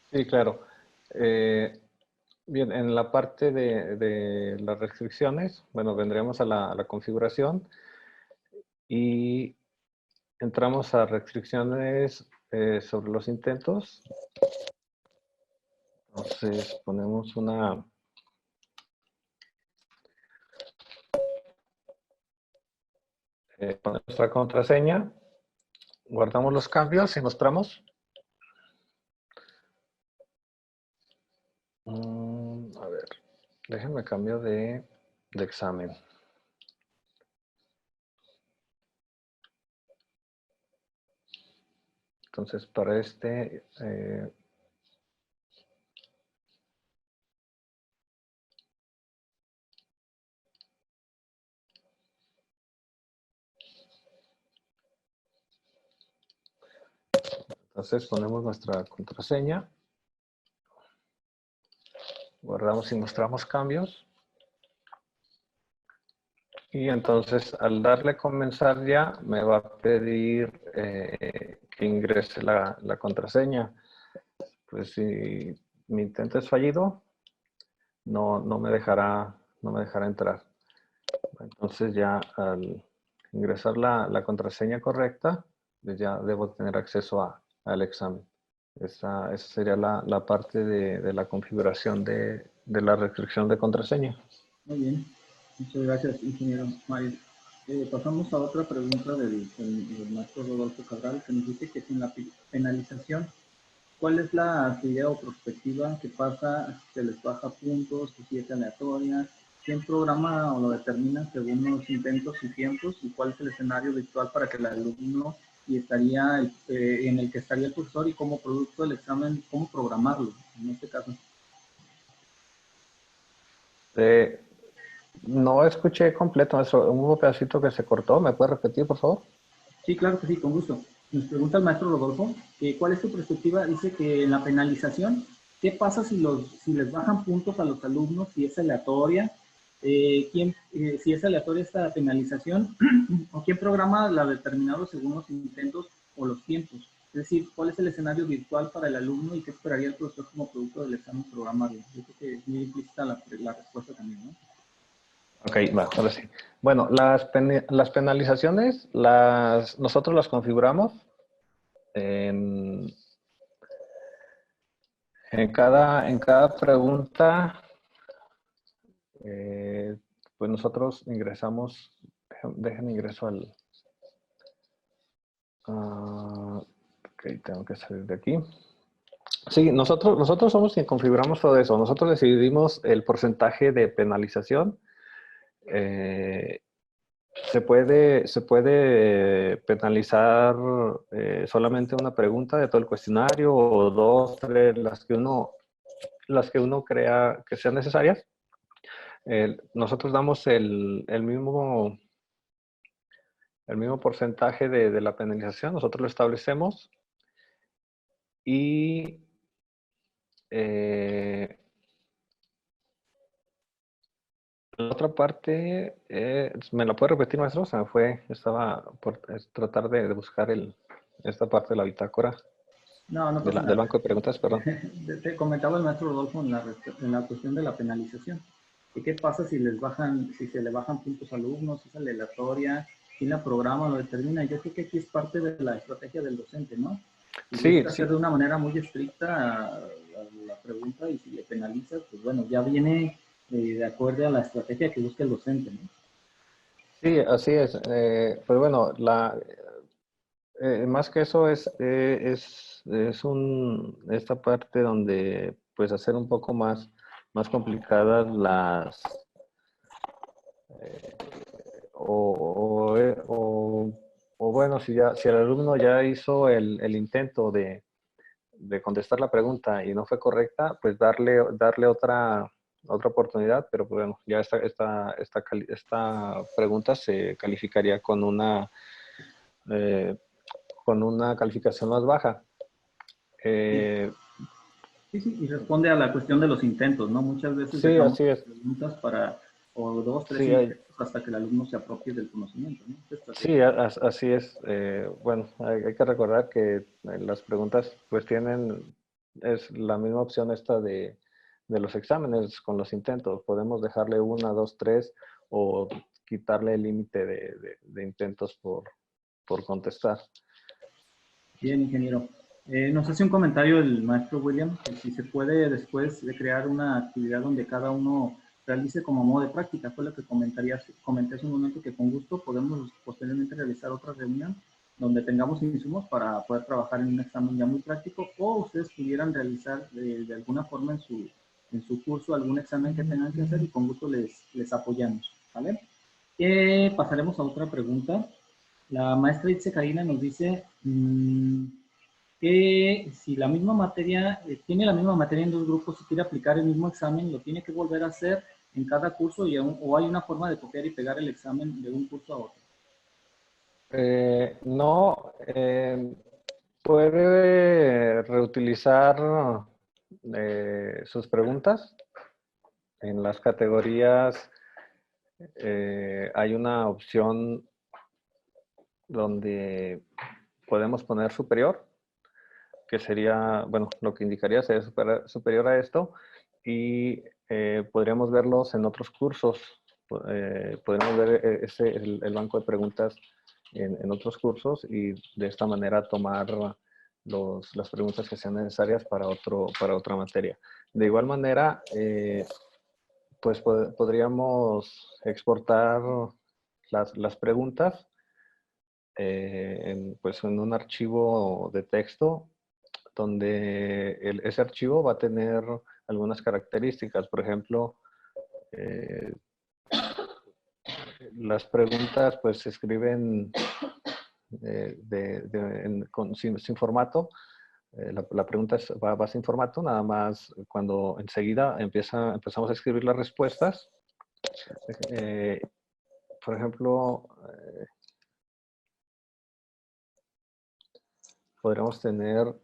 A: Sí, claro. Bien, en la parte de las restricciones, bueno, vendremos a la configuración y entramos a restricciones sobre los intentos. Entonces ponemos ponemos nuestra contraseña, guardamos los cambios y mostramos. A ver, déjenme cambio de examen. Entonces, para este, entonces ponemos nuestra contraseña, guardamos y mostramos cambios. Y entonces, al darle comenzar ya, me va a pedir que ingrese la contraseña. Pues si mi intento es fallido, no me dejará entrar. Entonces ya al ingresar la contraseña correcta, pues ya debo tener acceso al examen. Esa sería la parte de la configuración de la restricción de contraseña.
B: Muy bien, muchas gracias, ingeniero Mario. Pasamos a otra pregunta del maestro Rodolfo Cabral, que nos dice que sin la penalización, ¿cuál es la actividad o perspectiva que pasa si se les baja puntos, si es aleatoria? ¿Quién programa o lo determina según los intentos y tiempos? ¿Y cuál es el escenario virtual para que el alumno en el que estaría el profesor y como producto del examen, cómo programarlo en este caso?
A: No escuché completo eso, hubo un pedacito que se cortó, ¿me puede repetir, por favor?
B: Sí, claro que sí, con gusto. Nos pregunta el maestro Rodolfo, ¿cuál es tu perspectiva? Dice que en la penalización, ¿qué pasa si les bajan puntos a los alumnos, si es aleatoria? Si es aleatoria esta penalización, ¿o quién programa la determinado según los intentos o los tiempos? Es decir, ¿cuál es el escenario virtual para el alumno y qué esperaría el profesor como producto del examen programarlo? Yo creo que es muy implícita la respuesta también, ¿no?
A: Ok, va, ahora sí. Bueno, las penalizaciones, nosotros las configuramos en, en cada pregunta. Pues nosotros ingresamos, dejen ingreso al... ok, tengo que salir de aquí. Sí, nosotros somos quien configuramos todo eso. Nosotros decidimos el porcentaje de penalización. Se puede penalizar solamente una pregunta de todo el cuestionario o dos, tres, las que uno crea que sean necesarias. Nosotros damos el mismo porcentaje de la penalización, nosotros lo establecemos y la otra parte, ¿me la puede repetir, maestro? Se me fue, estaba por tratar de buscar esta parte de la bitácora
B: No, no pasa
A: del
B: nada.
A: banco de preguntas, perdón.
B: Te comentaba el maestro Rodolfo en la cuestión de la penalización. ¿Y qué pasa si se le bajan puntos a alumnos, si es aleatoria, quién la programa, lo determina? Yo creo que aquí es parte de la estrategia del docente, ¿no? Si
A: Sí,
B: busca
A: sí,
B: hacer de una manera muy estricta la pregunta y si le penalizas, pues bueno, ya viene de acuerdo a la estrategia que busca el docente, ¿no?
A: sí, así es. Pues bueno, Más que eso esta parte donde pues hacer un poco más complicadas o bueno, si el alumno ya hizo el intento de contestar la pregunta y no fue correcta, pues darle otra oportunidad, pero pues, bueno, ya esta pregunta se calificaría eh, con una calificación más baja.
B: Sí,
A: Eh,
B: sí, sí, y responde a la cuestión de los intentos, ¿no? Muchas veces
A: sí,
B: dejamos
A: así es.
B: preguntas para, o dos, tres
A: Sí,
B: intentos hasta que el alumno se apropie del conocimiento, ¿no? Esta
A: sí,
B: estrategia.
A: así es. Bueno, hay que recordar que las preguntas pues es la misma opción esta de los exámenes con los intentos. Podemos dejarle una, dos, tres o quitarle el límite de intentos por contestar.
B: Bien, ingeniero. Nos hace un comentario el maestro William, que si se puede después de crear una actividad donde cada uno realice como modo de práctica. Fue lo que comenté hace un momento, que con gusto podemos posteriormente realizar otra reunión donde tengamos insumos para poder trabajar en un examen ya muy práctico, o ustedes pudieran realizar de alguna forma en su curso algún examen que tengan que hacer, y con gusto les apoyamos, ¿vale? Pasaremos a otra pregunta. La maestra Itze Karina nos dice que si la misma materia, tiene la misma materia en dos grupos y quiere aplicar el mismo examen, lo tiene que volver a hacer en cada curso, o hay una forma de copiar y pegar el examen de un curso a otro.
A: No, puede reutilizar sus preguntas en las categorías. Hay una opción donde podemos poner superior, que sería, bueno, lo que indicaría sería superior a esto, y podríamos verlos en otros cursos. Podríamos ver el banco de preguntas en otros cursos y de esta manera tomar las preguntas que sean necesarias para otra materia. De igual manera, pues podríamos exportar las preguntas pues en un archivo de texto donde ese archivo va a tener algunas características. Por ejemplo, eh, las preguntas pues se escriben sin formato. La pregunta va sin formato, nada más cuando enseguida empezamos a escribir las respuestas. Eh, por ejemplo, podríamos tener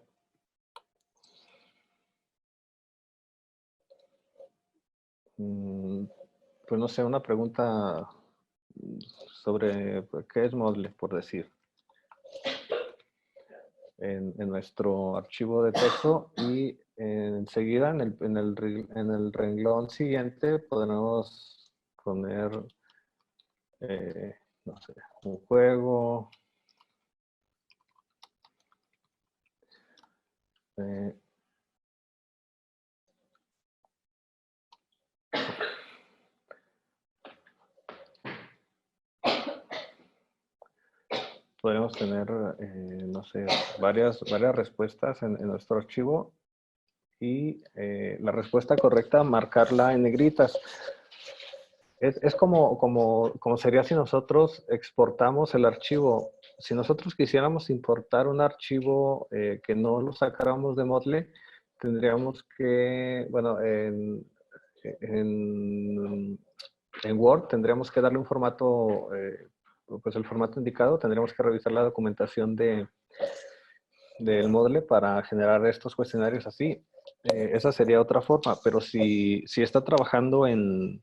A: pues no sé, una pregunta sobre qué es Moodle, por decir, en nuestro archivo de texto, y enseguida en el renglón siguiente podremos poner, no sé, un juego. Eh, Podemos tener, no sé, varias respuestas en nuestro archivo, y la respuesta correcta marcarla en negritas. Es como sería si nosotros exportamos el archivo. Si nosotros quisiéramos importar un archivo que no lo sacáramos de Moodle, tendríamos que, bueno, en, en Word tendríamos que darle un formato, pues el formato indicado. Tendríamos que revisar la documentación del Moodle para generar estos cuestionarios así. Esa sería otra forma, pero si está trabajando en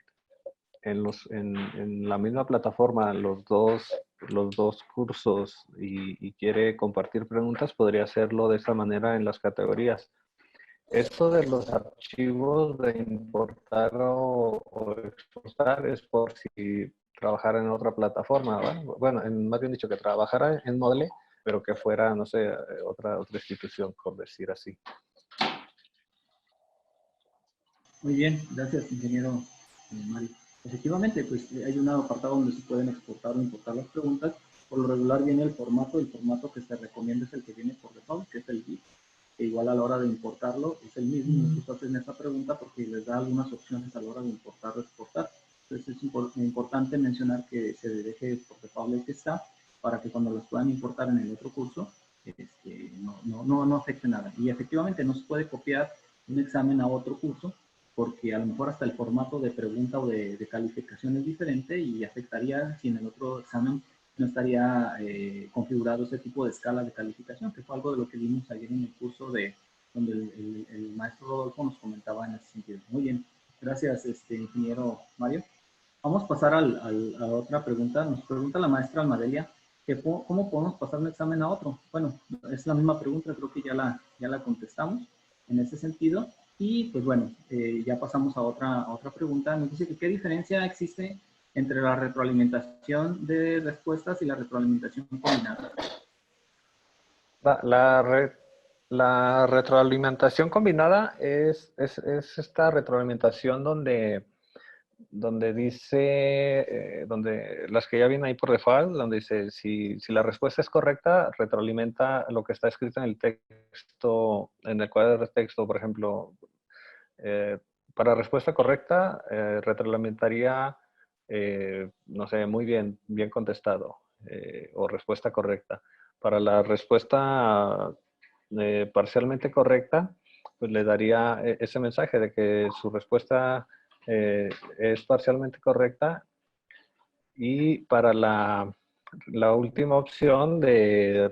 A: la misma plataforma los dos cursos y quiere compartir preguntas, podría hacerlo de esta manera en las categorías. Esto de los archivos de importar o exportar es por si trabajara en otra plataforma. Bueno, más bien dicho, que trabajara en Moodle, pero que fuera, no sé, otra institución, por decir así.
B: Muy bien, gracias, ingeniero Mario. Efectivamente, pues hay un apartado donde se pueden exportar o importar las preguntas, por lo regular viene el formato que se recomienda es el que viene por default, que es el GIF, que igual a la hora de importarlo es el mismo. Muchos hacen esta pregunta porque les da algunas opciones a la hora de importar o exportar. Entonces es importante mencionar que se deje por default el que está, para que cuando los puedan importar en el otro curso, no afecte nada. Y efectivamente no se puede copiar un examen a otro curso, porque a lo mejor hasta el formato de pregunta o de calificación es diferente y afectaría si en el otro examen no estaría configurado ese tipo de escala de calificación, que fue algo de lo que vimos ayer en el curso donde el maestro Rodolfo nos comentaba en ese sentido. Muy bien, gracias, ingeniero Mario. Vamos a pasar a otra pregunta. Nos pregunta la maestra Almadelia que cómo podemos pasar un examen a otro. Bueno, es la misma pregunta, creo que ya la contestamos en ese sentido. Y pues bueno, ya pasamos a otra pregunta. Nos dice que qué diferencia existe entre la retroalimentación de respuestas y la retroalimentación combinada.
A: La retroalimentación combinada es esta retroalimentación donde dice, donde las que ya vienen ahí por default, donde dice si la respuesta es correcta, retroalimenta lo que está escrito en el texto, en el cuadro de texto, por ejemplo. Para respuesta correcta, retroalimentaría, no sé, muy bien, bien contestado, o respuesta correcta. Para la respuesta parcialmente correcta, pues le daría ese mensaje de que su respuesta es parcialmente correcta. Y para la última opción de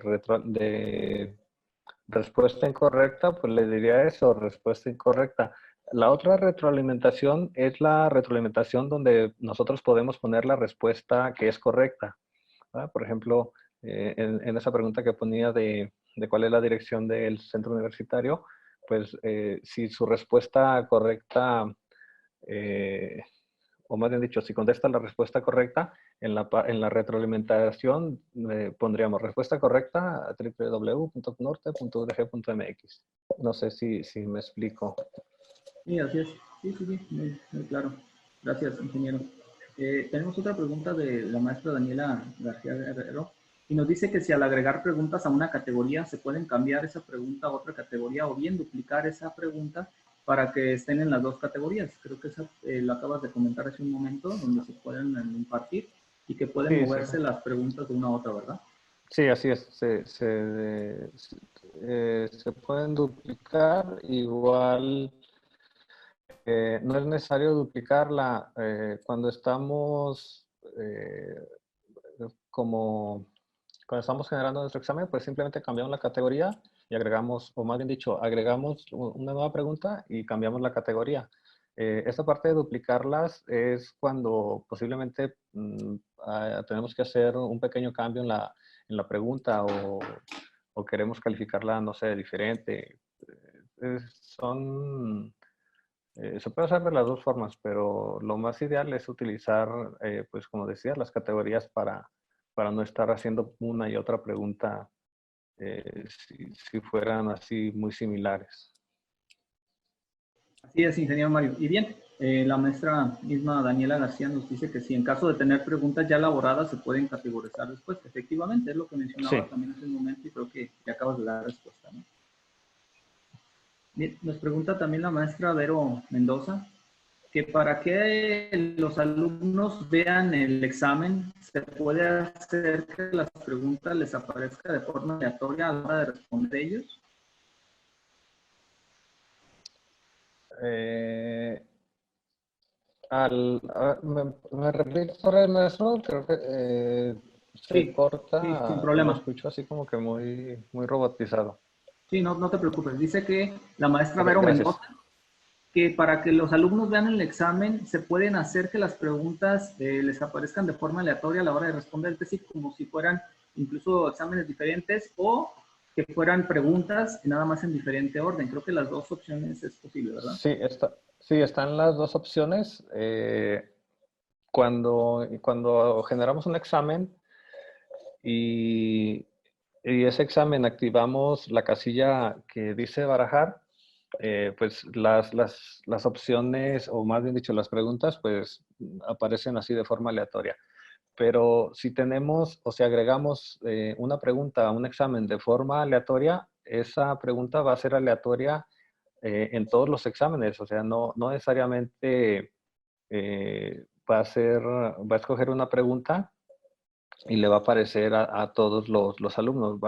A: respuesta incorrecta, pues le diría eso, respuesta incorrecta. La otra retroalimentación es la retroalimentación donde nosotros podemos poner la respuesta que es correcta, ¿verdad? Por ejemplo, en esa pregunta que ponía de cuál es la dirección del centro universitario, pues si su respuesta correcta, o más bien dicho, si contesta la respuesta correcta, en la retroalimentación pondríamos respuesta correcta a www.norte.udg.mx. No sé si me explico.
B: Sí, así es. Sí, muy claro. Gracias, ingeniero. Tenemos otra pregunta de la maestra Daniela García Guerrero y nos dice que si al agregar preguntas a una categoría se pueden cambiar esa pregunta a otra categoría o bien duplicar esa pregunta para que estén en las dos categorías. Creo que esa lo acabas de comentar hace un momento, donde se pueden impartir y que pueden
A: Sí,
B: moverse las preguntas de una a otra, ¿verdad?
A: sí, así es. Se pueden duplicar igual. No es necesario duplicarla cuando estamos como cuando estamos generando nuestro examen, pues simplemente cambiamos la categoría y agregamos, o más bien dicho, agregamos una nueva pregunta y cambiamos la categoría. Esta parte de duplicarlas es cuando posiblemente tenemos que hacer un pequeño cambio en la pregunta o queremos calificarla, no sé, diferente. Se puede hacer de las dos formas, pero lo más ideal es utilizar, pues como decía, las categorías para no estar haciendo una y otra pregunta si fueran así muy similares.
B: Así es, ingeniero Mario. Y bien, la maestra misma Daniela García nos dice que si en caso de tener preguntas ya elaboradas se pueden categorizar después. Efectivamente, es lo que mencionaba
A: Sí.
B: también hace un momento y creo que ya acabas de dar respuesta, ¿no? Bien, nos pregunta también la maestra Vero Mendoza que para que los alumnos vean el examen, se puede hacer que las preguntas les aparezca de forma aleatoria a la hora de responder ellos.
A: ¿Me repite por el maestro? Creo que se
B: Sí, sí, sin
A: corta, lo
B: problema.
A: escucho así como que muy robotizado.
B: Sí, no te preocupes. Dice que la maestra
A: Ok,
B: Vero
A: gracias.
B: Mendoza, que para que los alumnos vean el examen, se pueden hacer que las preguntas les aparezcan de forma aleatoria a la hora de responder, es decir, como si fueran incluso exámenes diferentes o que fueran preguntas nada más en diferente orden. Creo que las dos opciones es posible, ¿verdad?
A: Sí, están las dos opciones. Cuando generamos un examen y ese examen activamos la casilla que dice barajar, pues las opciones, o más bien dicho, las preguntas, pues aparecen así de forma aleatoria. Pero si tenemos o si agregamos una pregunta a un examen de forma aleatoria, esa pregunta va a ser aleatoria en todos los exámenes. O sea, no necesariamente va a escoger una pregunta y le va a aparecer a todos los alumnos.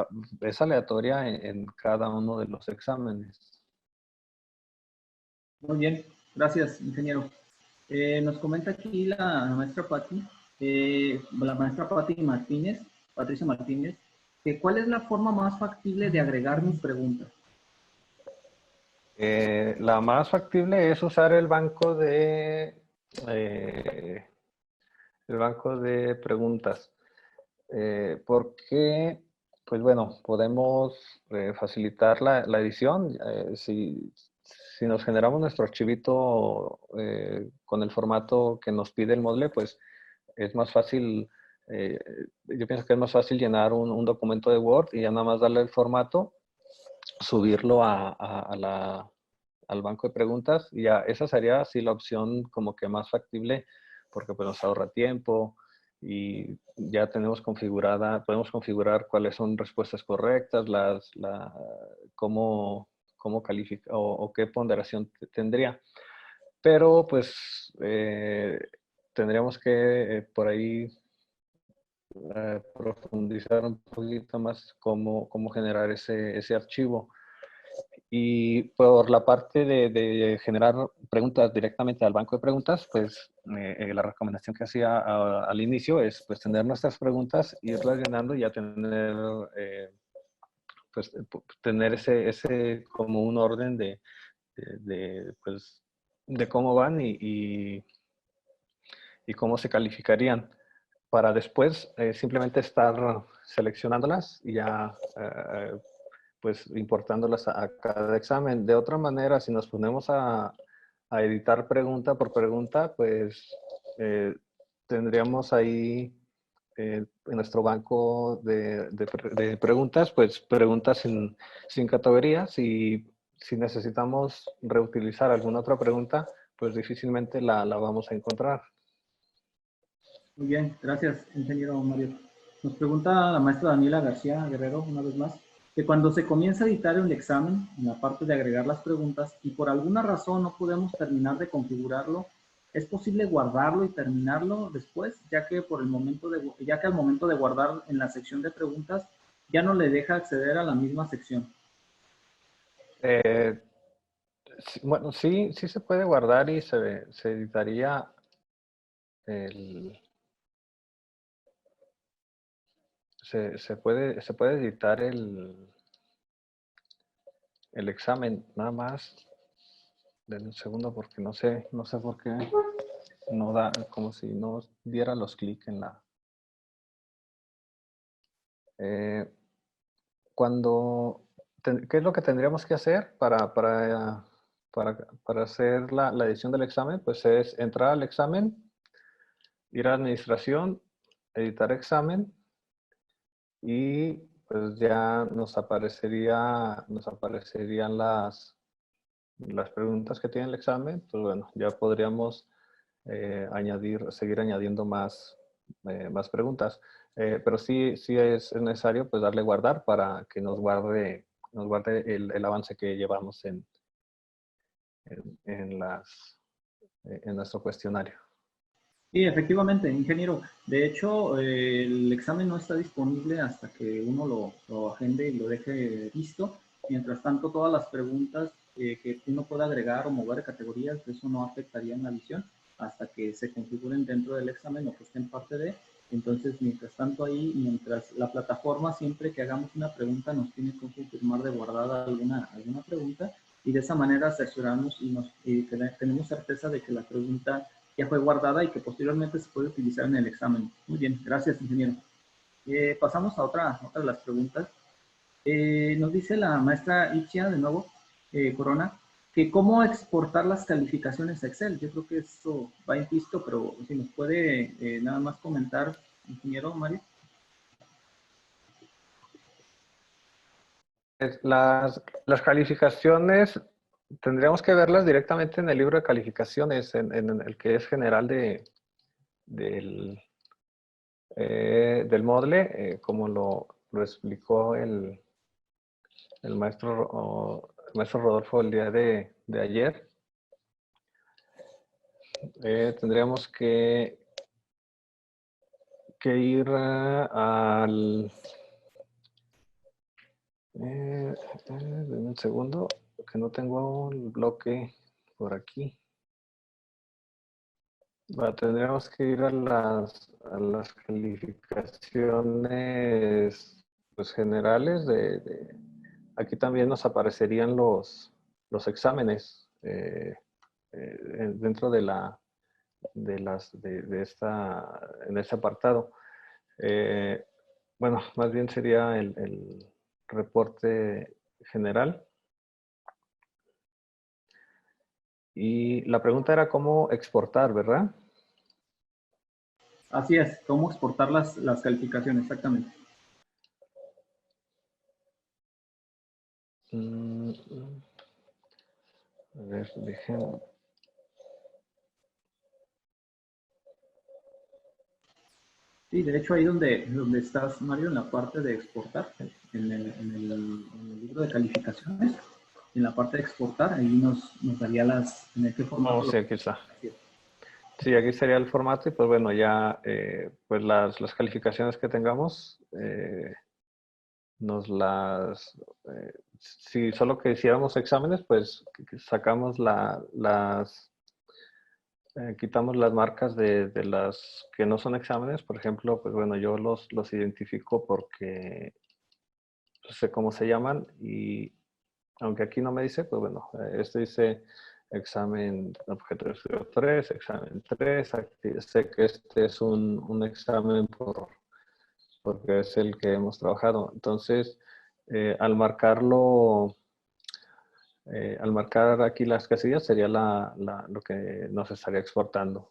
A: Es aleatoria en cada uno de los exámenes.
B: Muy bien, gracias, ingeniero. Nos comenta aquí la maestra Patti Martínez, Patricia Martínez, que ¿cuál es la forma más factible de agregar mis preguntas?
A: La más factible es usar el banco de preguntas. Porque, pues bueno, podemos facilitar la edición. Si nos generamos nuestro archivito con el formato que nos pide el Moodle, pues es más fácil, yo pienso que es más fácil llenar un documento de Word y ya nada más darle el formato, subirlo al banco de preguntas y ya esa sería así la opción como que más factible porque pues nos ahorra tiempo y ya podemos configurar cuáles son respuestas correctas, cómo califica o qué ponderación tendría. Pero pues tendríamos que por ahí profundizar un poquito más cómo generar ese archivo. Y por la parte de generar preguntas directamente al banco de preguntas, pues la recomendación que hacía al inicio es pues tener nuestras preguntas, irlas llenando y ya tener ese como un orden pues, de cómo van y cómo se calificarían para después simplemente estar seleccionándolas y ya pues importándolas a cada examen. De otra manera, si nos ponemos a editar pregunta por pregunta, pues tendríamos ahí en nuestro banco de preguntas, pues preguntas sin categorías y si necesitamos reutilizar alguna otra pregunta, pues difícilmente la vamos a encontrar.
B: Muy bien, gracias, ingeniero Mario. Nos pregunta la maestra Daniela García Guerrero, una vez más, que cuando se comienza a editar el examen, en la parte de agregar las preguntas, y por alguna razón no podemos terminar de configurarlo, ¿es posible guardarlo y terminarlo después? Ya que al momento de guardar en la sección de preguntas, ya no le deja acceder a la misma sección.
A: Bueno, sí se puede guardar y se editaría se puede editar el examen, nada más. Denme un segundo porque no sé por qué no da, como si no diera los clics en la... ¿Qué es lo que tendríamos que hacer para hacer la edición del examen? Pues es entrar al examen, ir a administración, editar examen y pues ya nos aparecerían las preguntas que tiene el examen. Pues bueno, ya podríamos seguir añadiendo más preguntas. Pero sí es necesario pues darle guardar para que nos guarde el avance que llevamos en nuestro cuestionario.
B: Sí, efectivamente, ingeniero. De hecho, el examen no está disponible hasta que uno lo agende y lo deje listo. Mientras tanto, todas las preguntas que uno pueda agregar o mover categorías, eso no afectaría en la visión hasta que se configuren dentro del examen o que estén parte de. Entonces, mientras tanto ahí, mientras la plataforma, siempre que hagamos una pregunta, nos tiene que confirmar de guardada alguna pregunta y de esa manera cercioramos y tenemos certeza de que la pregunta ya fue guardada y que posteriormente se puede utilizar en el examen. Muy bien, gracias, ingeniero. Pasamos a otra de las preguntas. Nos dice la maestra Itzia, de nuevo, Corona, que cómo exportar las calificaciones a Excel. Yo creo que eso va implícito, pero si nos puede nada más comentar, ingeniero Mario.
A: Las calificaciones tendríamos que verlas directamente en el libro de calificaciones, en el que es general del del Moodle, como lo explicó el maestro Rodolfo el día de ayer. Tendríamos que ir al... denme un segundo, que no tengo el bloque por aquí. Tendríamos que ir a las calificaciones pues, generales. Aquí también nos aparecerían los exámenes dentro en este apartado. Bueno, más bien sería el reporte general. Y la pregunta era cómo exportar, ¿verdad?
B: Así es, cómo exportar las calificaciones, exactamente.
A: A ver, déjenme.
B: Sí, de hecho ahí donde estás, Mario, en la parte de exportar, en el libro de calificaciones, en la parte de exportar, ahí nos daría en qué formato.
A: Oh, sí, aquí está. Sí, aquí sería el formato y pues bueno, ya pues las calificaciones que tengamos si solo que hiciéramos exámenes, pues sacamos quitamos las marcas de las que no son exámenes. Por ejemplo, pues bueno, yo los identifico porque sé cómo se llaman y aunque aquí no me dice, pues bueno, este dice examen objeto de estudio 3, examen 3, sé que este es un examen porque es el que hemos trabajado. Entonces, al marcar aquí las casillas sería lo que nos estaría exportando.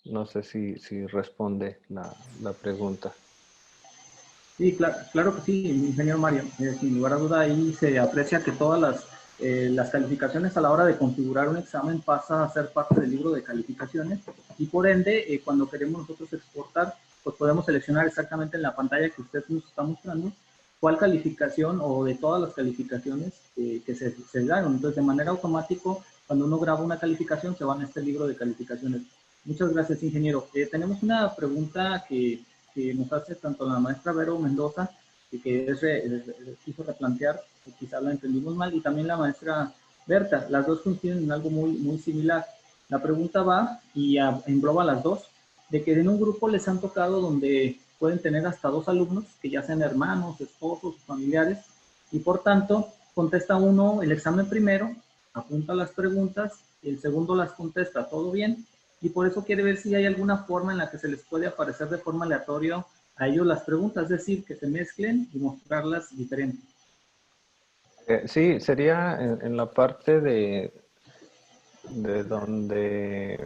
A: No sé si responde la pregunta.
B: Sí, claro que sí, ingeniero Mario. Sin lugar a duda, ahí se aprecia que todas las calificaciones a la hora de configurar un examen pasa a ser parte del libro de calificaciones y por ende, cuando queremos nosotros exportar, pues podemos seleccionar exactamente en la pantalla que usted nos está mostrando cuál calificación o de todas las calificaciones que se dan. Entonces, de manera automática, cuando uno graba una calificación, se va en este libro de calificaciones. Muchas gracias, ingeniero. Tenemos una pregunta que nos hace tanto la maestra Vero Mendoza, que quiso replantear, que quizá la entendimos mal, y también la maestra Berta. Las dos coinciden en algo muy similar. La pregunta va y engloba las dos, de que en un grupo les han tocado donde pueden tener hasta 2 alumnos, que ya sean hermanos, esposos, familiares, y por tanto contesta uno el examen primero, apunta las preguntas, el segundo las contesta todo bien, y por eso quiere ver si hay alguna forma en la que se les puede aparecer de forma aleatoria a ellos las preguntas, es decir, que se mezclen y mostrarlas diferentes.
A: Sí, sería en la parte de donde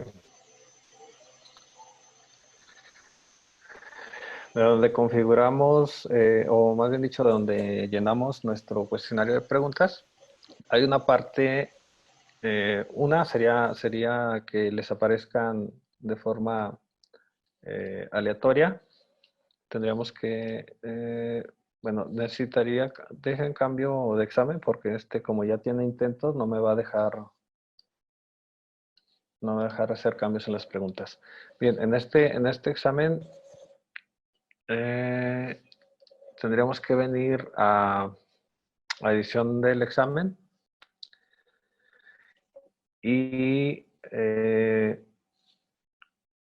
A: configuramos, o más bien dicho, de donde llenamos nuestro cuestionario de preguntas. Hay una parte, una sería que les aparezcan de forma aleatoria. Tendríamos que, bueno, necesitaría, dejen cambio de examen porque como ya tiene intentos, no me va a dejar hacer cambios en las preguntas. Bien, en este examen tendríamos que venir a edición del examen y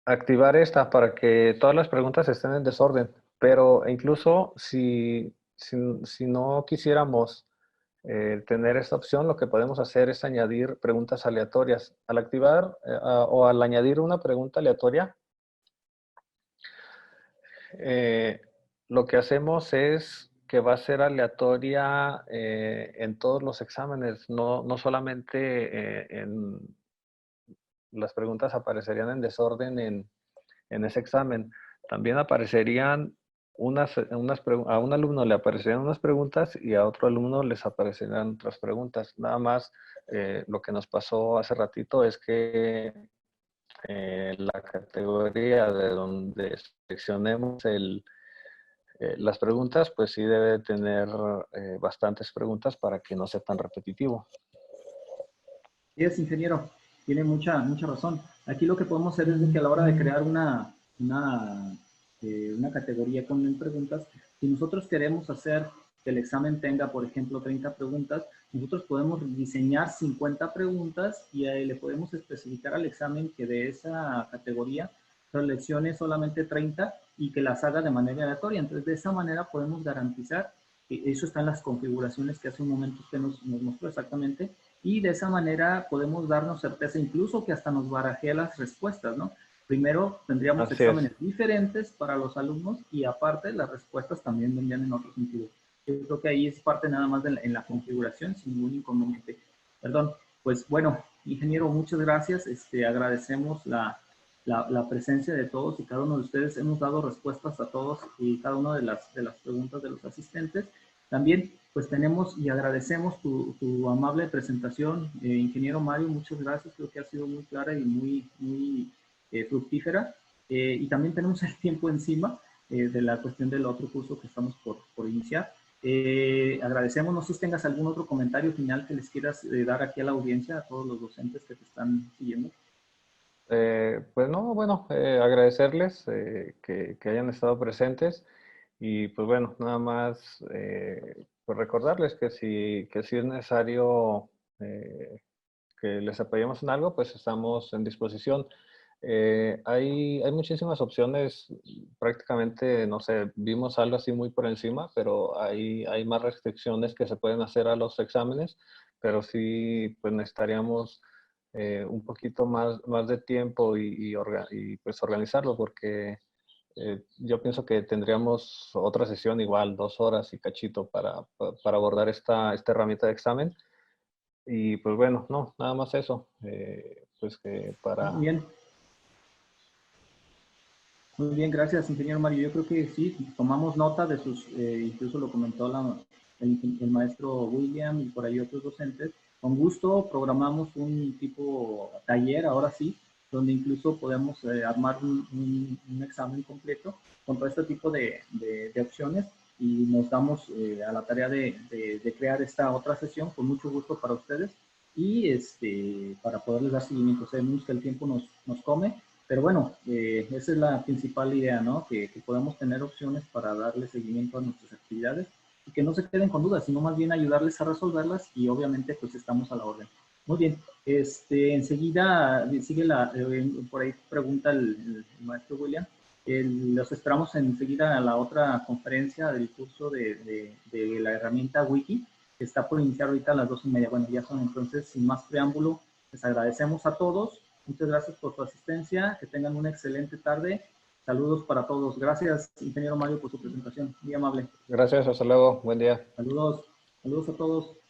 A: activar esta para que todas las preguntas estén en desorden. Pero incluso si no quisiéramos tener esta opción, lo que podemos hacer es añadir preguntas aleatorias. Al activar o al añadir una pregunta aleatoria, lo que hacemos es que va a ser aleatoria en todos los exámenes, no solamente las preguntas aparecerían en desorden en ese examen. También aparecerían a un alumno le aparecerían unas preguntas y a otro alumno les aparecerían otras preguntas. Nada más lo que nos pasó hace ratito es que la categoría de donde seleccionemos las preguntas, pues sí debe tener bastantes preguntas para que no sea tan repetitivo.
B: Sí, es ingeniero, tiene mucha razón. Aquí lo que podemos hacer es de que a la hora de crear una categoría con preguntas, si nosotros queremos hacer que el examen tenga, por ejemplo, 30 preguntas, nosotros podemos diseñar 50 preguntas y ahí le podemos especificar al examen que de esa categoría seleccione solamente 30 y que las haga de manera aleatoria. Entonces, de esa manera podemos garantizar que eso está en las configuraciones que hace un momento usted nos mostró exactamente, y de esa manera podemos darnos certeza incluso que hasta nos barajea las respuestas, ¿no? Primero tendríamos
A: Así es.
B: exámenes diferentes para los alumnos y aparte las respuestas también vendrían en otro sentido. Yo creo que ahí es parte nada más en la configuración sin ningún inconveniente. Perdón, pues bueno, ingeniero, muchas gracias. Agradecemos la presencia de todos y cada uno de ustedes. Hemos dado respuestas a todos y cada una de las preguntas de los asistentes. También, pues tenemos y agradecemos tu amable presentación, ingeniero Mario, muchas gracias, creo que ha sido muy clara y muy fructífera. Y también tenemos el tiempo encima de la cuestión del otro curso que estamos por iniciar. Agradecemos, no sé si tengas algún otro comentario final que les quieras dar aquí a la audiencia, a todos los docentes que te están siguiendo.
A: Pues no, bueno, agradecerles que hayan estado presentes y pues bueno, nada más pues recordarles que si es necesario que les apoyemos en algo, pues estamos en disposición. Hay muchísimas opciones, prácticamente, no sé, vimos algo así muy por encima, pero hay más restricciones que se pueden hacer a los exámenes, pero sí, pues necesitaríamos un poquito más de tiempo y pues organizarlo, porque yo pienso que tendríamos otra sesión igual, 2 horas y cachito para abordar esta herramienta de examen. Y pues bueno, no, nada más eso. Pues que
B: Muy
A: para...
B: bien. Muy bien, gracias, ingeniero Mario. Yo creo que sí, tomamos nota de sus, incluso lo comentó el maestro William y por ahí otros docentes. Con gusto programamos un tipo taller, ahora sí, donde incluso podemos armar un examen completo con todo este tipo de opciones y nos damos a la tarea de crear esta otra sesión con mucho gusto para ustedes y para poderles dar seguimiento. Sabemos que el tiempo nos come, pero bueno, esa es la principal idea, ¿no? Que podamos tener opciones para darle seguimiento a nuestras actividades y que no se queden con dudas, sino más bien ayudarles a resolverlas y obviamente pues estamos a la orden. Muy bien, enseguida sigue por ahí pregunta el maestro William. Los esperamos enseguida a la otra conferencia del curso de la herramienta Wiki, que está por iniciar ahorita a las 2:30. Bueno, ya son entonces, sin más preámbulo, les agradecemos a todos. Muchas gracias por tu asistencia. Que tengan una excelente tarde. Saludos para todos. Gracias, ingeniero Mario, por su presentación. Muy amable.
A: Gracias, hasta luego, buen día.
B: Saludos. Saludos a todos.